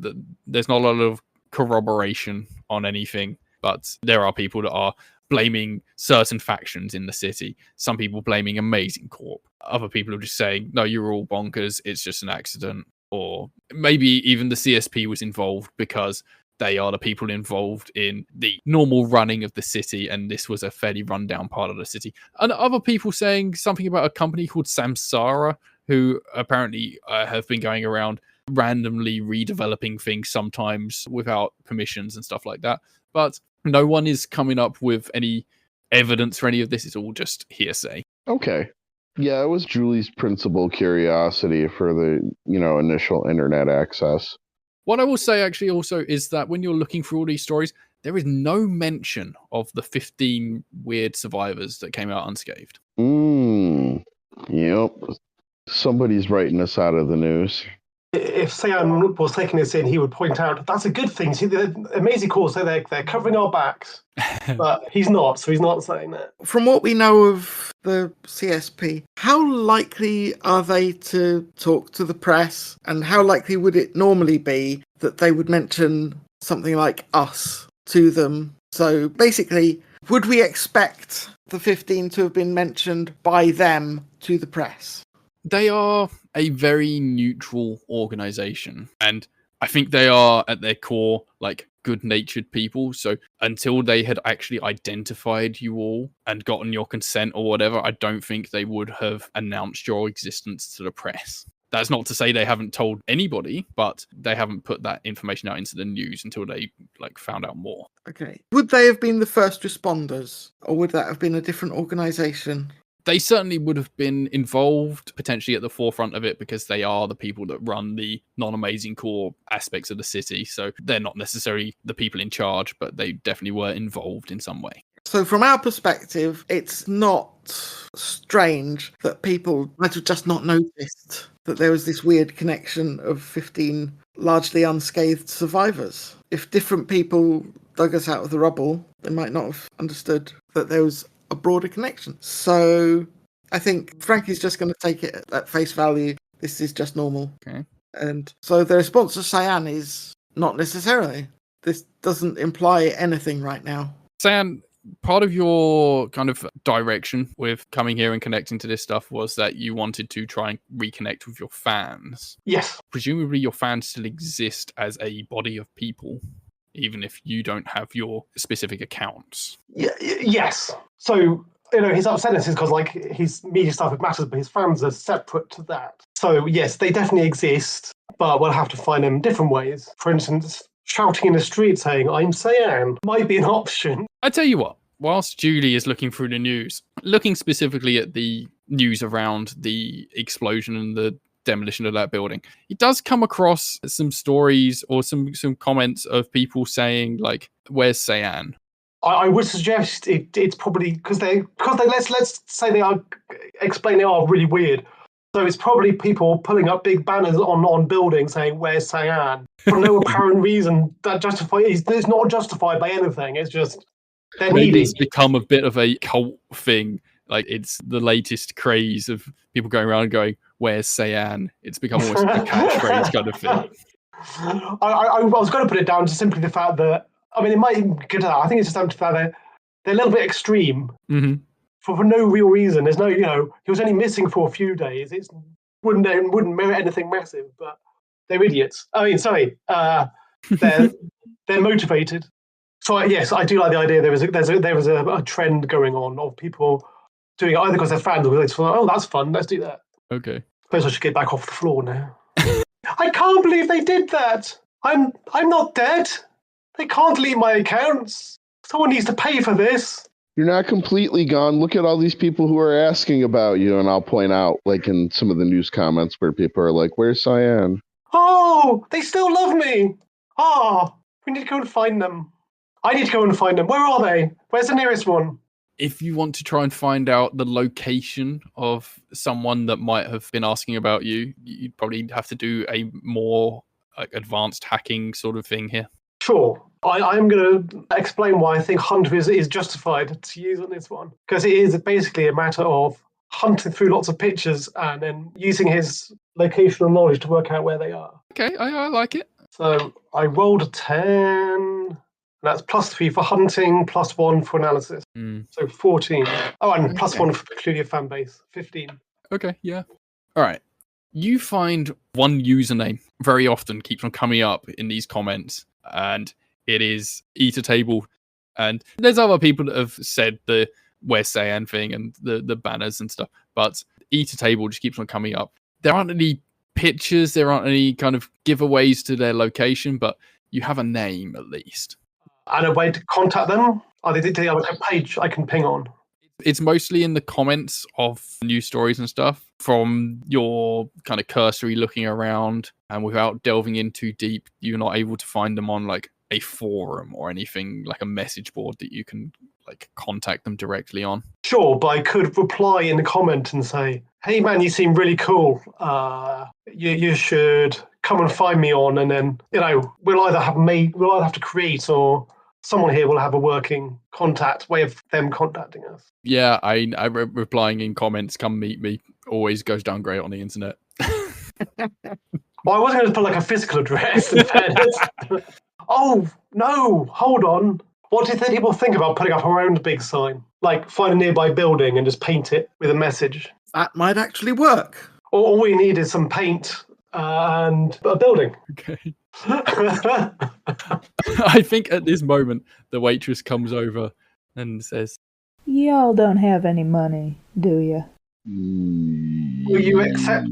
Speaker 1: there's not a lot of corroboration on anything, but there are people that are blaming certain factions in the city. Some people blaming Amazing Corp. Other people are just saying, no, you're all bonkers, it's just an accident. Or maybe even the CSP was involved because they are the people involved in the normal running of the city, and this was a fairly rundown part of the city. And other people saying something about a company called Samsara, who apparently have been going around randomly redeveloping things sometimes without permissions and stuff like that. But no one is coming up with any evidence for any of this. It's all just hearsay.
Speaker 6: Okay. Yeah, it was Julie's principal curiosity for the, initial internet access.
Speaker 1: What I will say actually also is that when you're looking through all these stories, there is no mention of the 15 weird survivors that came out unscathed.
Speaker 6: Yep. Somebody's writing us out of the news.
Speaker 4: If Sayan was taking this in, he would point out that's a good thing. See, the amazing call, so they're covering our backs. But he's not, so he's not saying that.
Speaker 5: From what we know of the CSP, how likely are they to talk to the press, and how likely would it normally be that they would mention something like us to them? So basically, would we expect the 15 to have been mentioned by them to the press?
Speaker 1: They are a very neutral organization, and I think they are at their core like good-natured people. So until they had actually identified you all and gotten your consent or whatever, I don't think they would have announced your existence to the press. That's not to say they haven't told anybody, but they haven't put that information out into the news until they like found out more.
Speaker 5: Okay. Would they have been the first responders, or would that have been a different organisation?
Speaker 1: They certainly would have been involved, potentially at the forefront of it, because they are the people that run the non-amazing core aspects of the city. So they're not necessarily the people in charge, but they definitely were involved in some way.
Speaker 5: So from our perspective, it's not strange that people might have just not noticed that there was this weird connection of 15 largely unscathed survivors. If different people dug us out of the rubble, they might not have understood that there was a broader connection. So I think Frankie's just going to take it at face value. This is just normal.
Speaker 1: Okay.
Speaker 5: And so the response to Cyan is not necessarily. This doesn't imply anything right now.
Speaker 1: Sam, part of your kind of direction with coming here and connecting to this stuff was that you wanted to try and reconnect with your fans.
Speaker 4: Yes.
Speaker 1: Presumably your fans still exist as a body of people, even if you don't have your specific accounts.
Speaker 4: Yes. So, his upsetness is because, like, his media stuff matters, but his fans are separate to that. So, yes, they definitely exist, but we'll have to find them in different ways. For instance, shouting in the street saying, "I'm Cyan," might be an option.
Speaker 1: I tell you what, whilst Juli is looking through the news, looking specifically at the news around the explosion and the demolition of that building, he does come across some stories or some comments of people saying, like, "Where's Cyan?"
Speaker 4: I would suggest it's probably because let's say they are really weird. So it's probably people pulling up big banners on buildings saying, "Where's Cyan?" for no apparent reason that it's not justified by anything. It's just they're
Speaker 1: Maybe
Speaker 4: needy.
Speaker 1: it's become a bit of a cult thing. Like, it's the latest craze of people going around and going, "Where's Cyan?" It's become almost a catchphrase kind of thing.
Speaker 4: I was going to put it down to simply the fact that, it might even get to that. I think it's just down to the fact that they're a little bit extreme for no real reason. There's no, he was only missing for a few days. It wouldn't merit anything massive, but they're idiots. They're motivated. So yes, I do like the idea. There was a trend going on of people doing it either because they're fans or because they thought, "Oh, that's fun. Let's do that."
Speaker 1: Okay.
Speaker 4: Suppose I should get back off the floor now. I can't believe they did that. I'm not dead. They can't delete my accounts. Someone needs to pay for this.
Speaker 6: You're not completely gone. Look at all these people who are asking about you, and I'll point out, like in some of the news comments, where people are like, "Where's Cyan?"
Speaker 4: Oh, they still love me. We need to go and find them. I need to go and find them. Where are they? Where's the nearest one?
Speaker 1: If you want to try and find out the location of someone that might have been asking about you, you'd probably have to do a more advanced hacking sort of thing here.
Speaker 4: Sure. I'm going to explain why I think Hunter is justified to use on this one. Because it is basically a matter of hunting through lots of pictures and then using his locational knowledge to work out where they are.
Speaker 1: Okay, I like it.
Speaker 4: So I rolled a 10. That's +3 for hunting, +1 for analysis. So 14. Oh, and +1 for peculiar fan base. 15.
Speaker 1: Okay, yeah. All right. You find one username very often keeps on coming up in these comments, and it is Eater Table. And there's other people that have said the "Where's Cyan" thing and the banners and stuff, but Eater Table just keeps on coming up. There aren't any pictures, there aren't any kind of giveaways to their location, but you have a name at least.
Speaker 4: And a way to contact them? Do they have a page I can ping on?
Speaker 1: It's mostly in the comments of news stories and stuff. From your kind of cursory looking around, and without delving in too deep, you're not able to find them on like a forum or anything like a message board that you can like contact them directly on.
Speaker 4: Sure, but I could reply in the comment and say, "Hey man, you seem really cool. You should come and find me on, and then we'll either have to create, or someone here will have a working contact way of them contacting us.
Speaker 1: Yeah, I replying in comments, come meet me, always goes down great on the internet.
Speaker 4: Well, I wasn't going to put like a physical address in fairness. Oh, no, hold on. What do people think about putting up our own big sign? Like find a nearby building and just paint it with a message.
Speaker 5: That might actually work.
Speaker 4: All we need is some paint and a building.
Speaker 1: Okay. I think at this moment, the waitress comes over and says,
Speaker 10: Y'all don't have any money, do you?
Speaker 4: Will you accept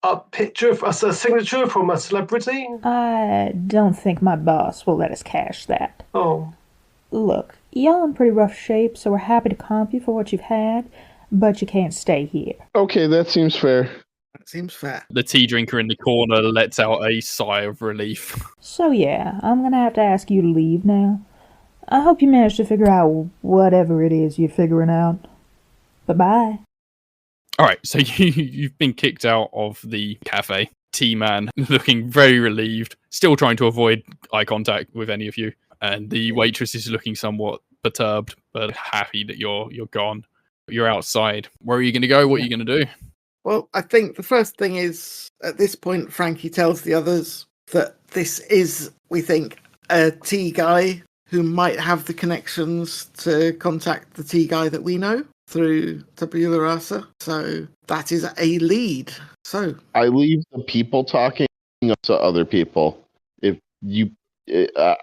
Speaker 4: a picture, a signature from a celebrity?
Speaker 10: I don't think my boss will let us cash that.
Speaker 4: Oh.
Speaker 10: Look, y'all in pretty rough shape, so we're happy to comp you for what you've had, but you can't stay here.
Speaker 6: Okay, that seems fair.
Speaker 5: That seems fair.
Speaker 1: the tea drinker in the corner lets out a sigh of relief.
Speaker 10: So yeah, I'm gonna have to ask you to leave now. I hope you manage to figure out whatever it is you're figuring out. Bye-bye.
Speaker 1: All right, so you've been kicked out of the cafe. T-Man looking very relieved, still trying to avoid eye contact with any of you, and the waitress is looking somewhat perturbed, but happy that you're gone. You're outside. Where are you going to go? What are you going to do?
Speaker 5: Well, I think the first thing is, at this point, Frankie tells the others that this is, we think, a tea guy who might have the connections to contact the tea guy that we know through tabula rasa. So that is a lead. So
Speaker 6: I leave the people talking up to other people. If you,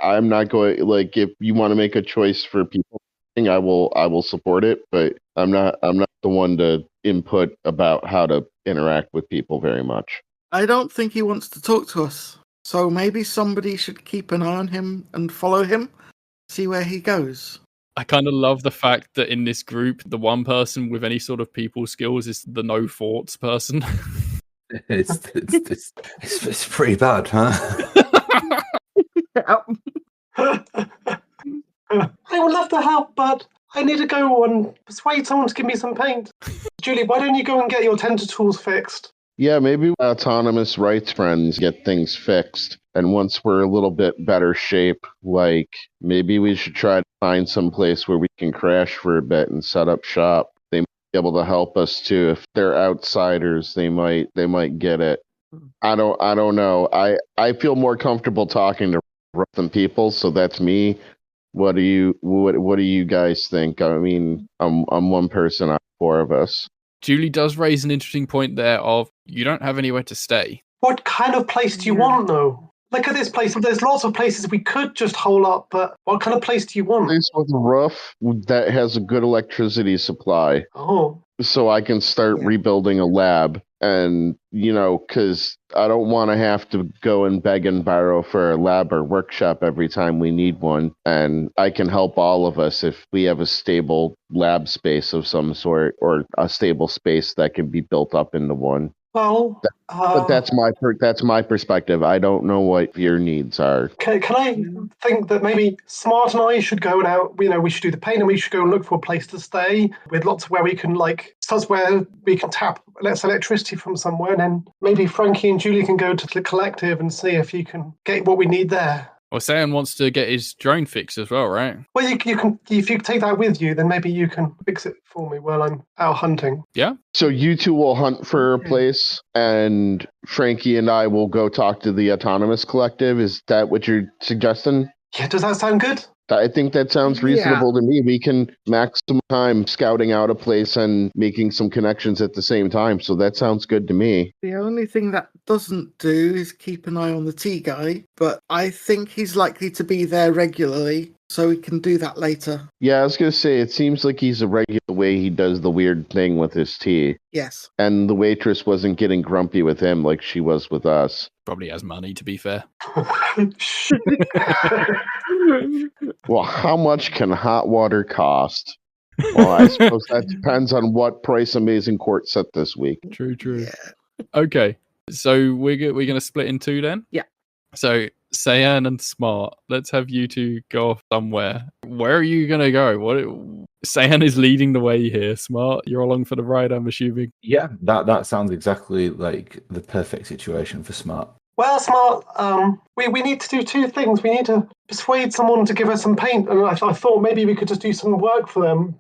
Speaker 6: I'm not going, like, if you want to make a choice for people, I will support it, but I'm not the one to input about how to interact with people very much.
Speaker 5: I don't think he wants to talk to us. So maybe somebody should keep an eye on him and follow him, see where he goes.
Speaker 1: I kind of love the fact that in this group, the one person with any sort of people skills is the no thoughts person.
Speaker 2: It's pretty bad, huh?
Speaker 4: I would love to help, but I need to go and persuade someone to give me some paint. Juli, why don't you go and get your tentacles fixed?
Speaker 6: Yeah, maybe autonomous rights friends get things fixed. And once we're a little bit better shape, like maybe we should try to find some place where we can crash for a bit and set up shop. They might be able to help us too. If they're outsiders, they might get it. I don't know. I feel more comfortable talking to than people, so that's me. What do you guys think? I mean, I'm one person out of four of us.
Speaker 1: Juli does raise an interesting point there of you don't have anywhere to stay.
Speaker 4: What kind of place do you want, though? Look at this place. There's lots of places we could just hole up, but what kind of place do you want?
Speaker 6: Place with a roof that has a good electricity supply.
Speaker 4: Oh.
Speaker 6: So I can start rebuilding a lab. And, because I don't want to have to go and beg and borrow for a lab or workshop every time we need one. And I can help all of us if we have a stable lab space of some sort or a stable space that can be built up into one.
Speaker 4: Well,
Speaker 6: but that's my perspective. I don't know what your needs are.
Speaker 4: Can I think that maybe Smart and I should go out? We should do the paint, and we should go and look for a place to stay with lots of where we can where we can tap electricity from somewhere, and then maybe Frankie and Juli can go to the collective and see if you can get what we need there.
Speaker 1: Well, Sayan wants to get his drone fixed as well, right?
Speaker 4: Well, you can, if you take that with you, then maybe you can fix it for me while I'm out hunting.
Speaker 1: Yeah.
Speaker 6: So you two will hunt for a place, and Frankie and I will go talk to the autonomous collective. Is that what you're suggesting?
Speaker 4: Yeah, does that sound good?
Speaker 6: I think that sounds reasonable to me. We can maximum time scouting out a place and making some connections at the same time. So that sounds good to me.
Speaker 5: The only thing that doesn't do is keep an eye on the tea guy, but I think he's likely to be there regularly, so we can do that later.
Speaker 6: Yeah, I was going to say, it seems like he's a regular way he does the weird thing with his tea.
Speaker 5: Yes.
Speaker 6: And the waitress wasn't getting grumpy with him like she was with us.
Speaker 1: Probably has money, to be fair.
Speaker 6: Well, how much can hot water cost? Well, I suppose that depends on what price Amazing Court set this week.
Speaker 1: True.
Speaker 5: Yeah.
Speaker 1: Okay, so we're going to split in two then?
Speaker 5: Yeah.
Speaker 1: So, Sayan and Smart, let's have you two go off somewhere. Where are you gonna go? Sayan is leading the way here. Smart, you're along for the ride, I'm assuming.
Speaker 2: Yeah, that sounds exactly like the perfect situation for Smart.
Speaker 4: Well, Smart, we need to do two things. We need to persuade someone to give us some paint, and I thought maybe we could just do some work for them.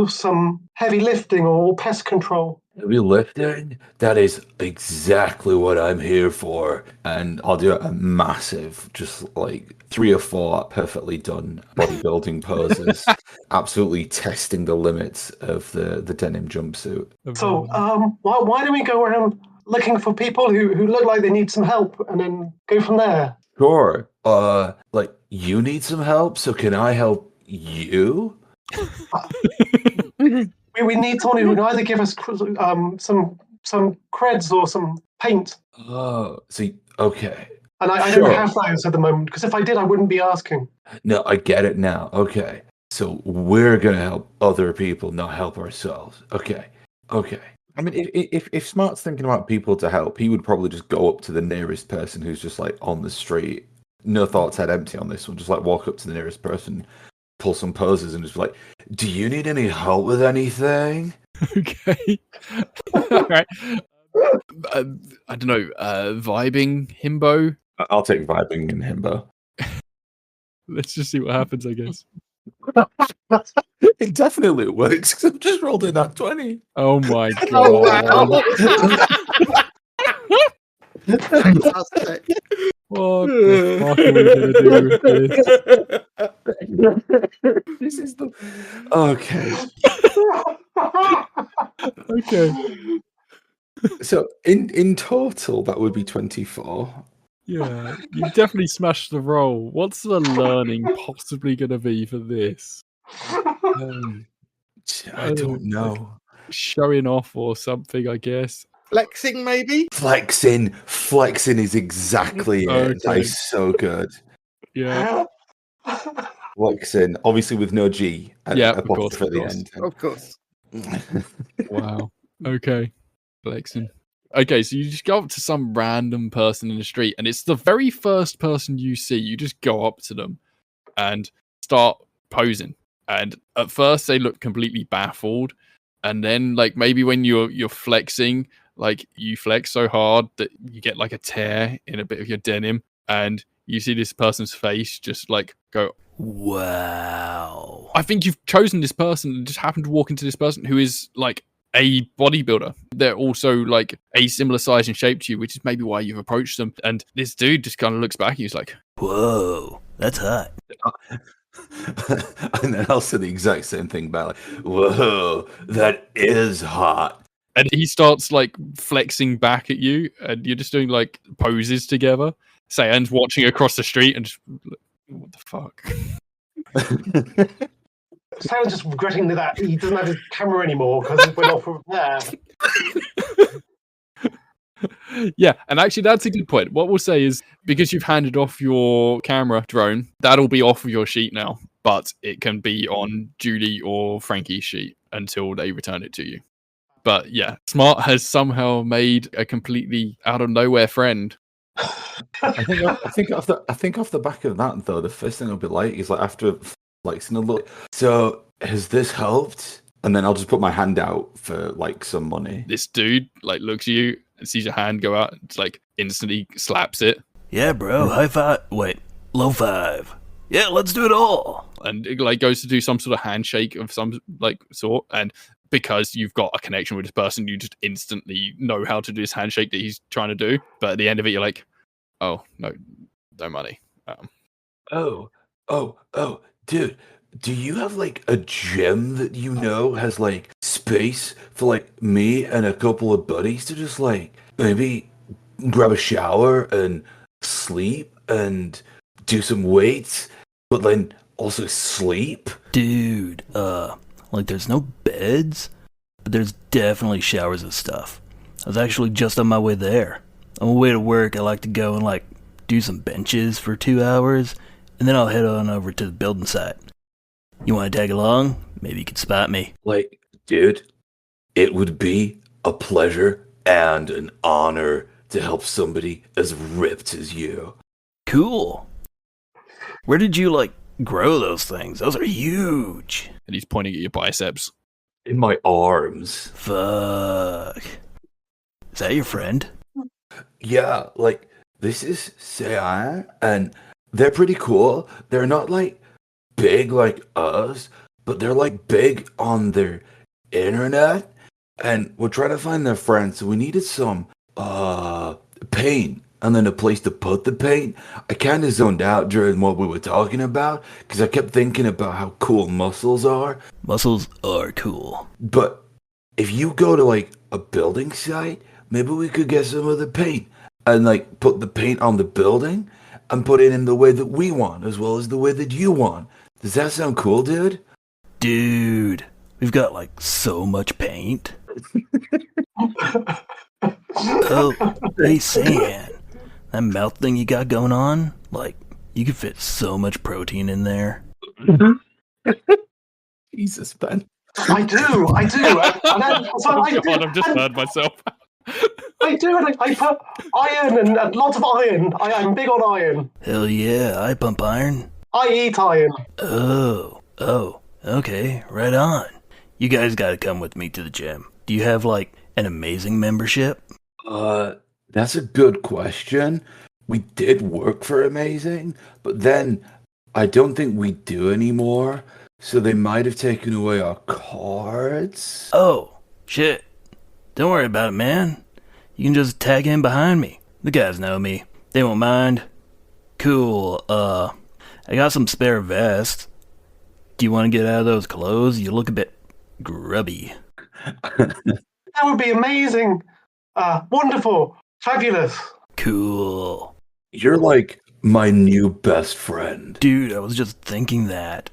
Speaker 4: Some heavy lifting or pest control.
Speaker 2: Heavy lifting? That is exactly what I'm here for. And I'll do a massive, just like 3 or 4 perfectly done bodybuilding poses, absolutely testing the limits of the denim jumpsuit.
Speaker 4: So, why don't we go around looking for people who look like they need some help, and then go from there?
Speaker 2: Sure. You need some help, so can I help you?
Speaker 4: We need someone who can either give us some creds or some paint.
Speaker 2: Oh, see, okay.
Speaker 4: And I
Speaker 2: Sure.
Speaker 4: don't have those at the moment, because if I did, I wouldn't be asking.
Speaker 2: No, I get it now. Okay. So we're going to help other people, not help ourselves. Okay. I mean, if Smart's thinking about people to help, he would probably just go up to the nearest person who's just like on the street. No thoughts, head empty on this one. Just like walk up to the nearest person, pull some poses, and just be like, "Do you need any help with anything?"
Speaker 1: Okay. All right. I don't know. Vibing himbo.
Speaker 2: I'll take vibing and himbo.
Speaker 1: Let's just see what happens, I guess.
Speaker 2: It definitely works, 'cause I've just rolled in that 20.
Speaker 1: Oh my god.
Speaker 5: Oh, wow. Fantastic.
Speaker 1: What the fuck are we gonna do with this?
Speaker 2: This is the... Okay.
Speaker 1: Okay.
Speaker 2: So in total, that would be 24.
Speaker 1: Yeah, you definitely smashed the roll. What's the learning possibly going to be for this?
Speaker 2: I don't know.
Speaker 1: Showing off or something, I guess.
Speaker 5: Flexing, maybe?
Speaker 2: Flexing is exactly it. That is so good.
Speaker 1: Yeah.
Speaker 2: Flexing, obviously with no G.
Speaker 1: Yeah,
Speaker 2: at
Speaker 1: of course,
Speaker 2: the
Speaker 1: of
Speaker 2: end.
Speaker 5: Of course.
Speaker 1: Wow. Okay. Flexing. Okay, so you just go up to some random person in the street, and it's the very first person you see. You just go up to them and start posing. And at first, they look completely baffled, and then, like, maybe when you're flexing, like, you flex so hard that you get like a tear in a bit of your denim, and you see this person's face just like go, wow. I think you've chosen this person and just happened to walk into this person who is like a bodybuilder. They're also like a similar size and shape to you, which is maybe why you've approached them. And this dude just kind of looks back and he's like, whoa, that's hot.
Speaker 2: And then I'll say the exact same thing back, like, whoa, that is hot.
Speaker 1: And he starts like flexing back at you, and you're just doing like poses together. Sayan's watching across the street and just, what the fuck?
Speaker 4: Sayan's just regretting that he doesn't have his camera anymore because it went off from there.
Speaker 1: Yeah, and actually that's a good point. What we'll say is, because you've handed off your camera drone, that'll be off of your sheet now, but it can be on Juli or Frankie's sheet until they return it to you. But yeah, Smart has somehow made a completely out of nowhere friend.
Speaker 2: I think off the back of that though, the first thing I'll be like is like after flexing a little. So has this helped? And then I'll just put my hand out for like some money.
Speaker 1: This dude like looks at you and sees your hand go out and it's like instantly slaps it. Yeah, bro, high five. Wait, low five. Yeah, let's do it all. And it like goes to do some sort of handshake of some like sort, and because you've got a connection with this person, you just instantly know how to do this handshake that he's trying to do. But at the end of it, you're like, oh, no money.
Speaker 2: Oh, dude, do you have like a gym that you know has like space for like me and a couple of buddies to just like maybe grab a shower and sleep and do some weights, but then also sleep?
Speaker 11: Dude, like there's no beds, but there's definitely showers and stuff. I was actually just on my way there. On my way to work, I like to go and like do some benches for 2 hours, and then I'll head on over to the building site. You want to tag along? Maybe you could spot me.
Speaker 2: Like, dude, it would be a pleasure and an honor to help somebody as ripped as you.
Speaker 11: Cool. Where did you like grow those things? Those are huge.
Speaker 1: And he's pointing at your biceps.
Speaker 2: In my arms.
Speaker 11: Fuck. Is that your friend?
Speaker 2: Yeah, like, this is Sean, and they're pretty cool. They're not, like, big like us, but they're, like, big on their internet, and we're trying to find their friends, so we needed some, paint, and then a place to put the paint. I kind of zoned out during what we were talking about, because I kept thinking about how cool muscles are.
Speaker 11: Muscles are cool.
Speaker 2: But if you go to, like, a building site, maybe we could get some of the paint and, like, put the paint on the building and put it in the way that we want as well as the way that you want. Does that sound cool, dude?
Speaker 11: Dude, we've got, like, so much paint. Oh, hey, Sam. That mouth thing you got going on, like, you could fit so much protein in there.
Speaker 2: Jesus, Ben.
Speaker 4: I do.
Speaker 1: I've just heard myself.
Speaker 4: I do, and I put iron and lots of iron. I'm big on iron.
Speaker 11: Hell yeah, I pump iron.
Speaker 4: I eat iron.
Speaker 11: Oh, okay, right on. You guys gotta come with me to the gym. Do you have, like, an amazing membership?
Speaker 2: That's a good question. We did work for Amazing, but then I don't think we do anymore, so they might have taken away our cards.
Speaker 11: Oh, shit. Don't worry about it, man. You can just tag in behind me. The guys know me. They won't mind. Cool, I got some spare vests. Do you want to get out of those clothes? You look a bit grubby.
Speaker 4: That would be amazing. Wonderful. Fabulous.
Speaker 11: Cool.
Speaker 2: You're like my new best friend.
Speaker 11: Dude, I was just thinking that.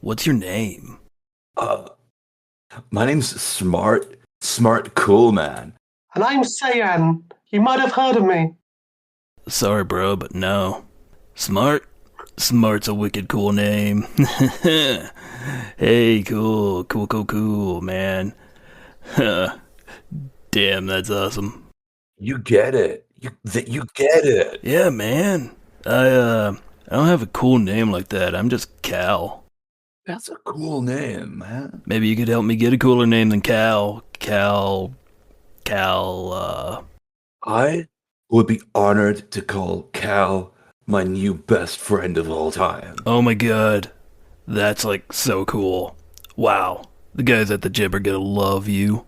Speaker 11: What's your name?
Speaker 2: My name's Smart Cool Man.
Speaker 4: And I'm Sayan. You might have heard of me.
Speaker 11: Sorry, bro, but no. Smart's a wicked cool name. Hey, cool, man. Damn, that's awesome.
Speaker 2: You get it. You get it.
Speaker 11: Yeah, man. I don't have a cool name like that. I'm just Cal.
Speaker 2: That's a cool name, man.
Speaker 11: Maybe you could help me get a cooler name than Cal.
Speaker 2: I would be honored to call Cal my new best friend of all time.
Speaker 11: Oh my god. That's, like, so cool. Wow. The guys at the gym are gonna love you.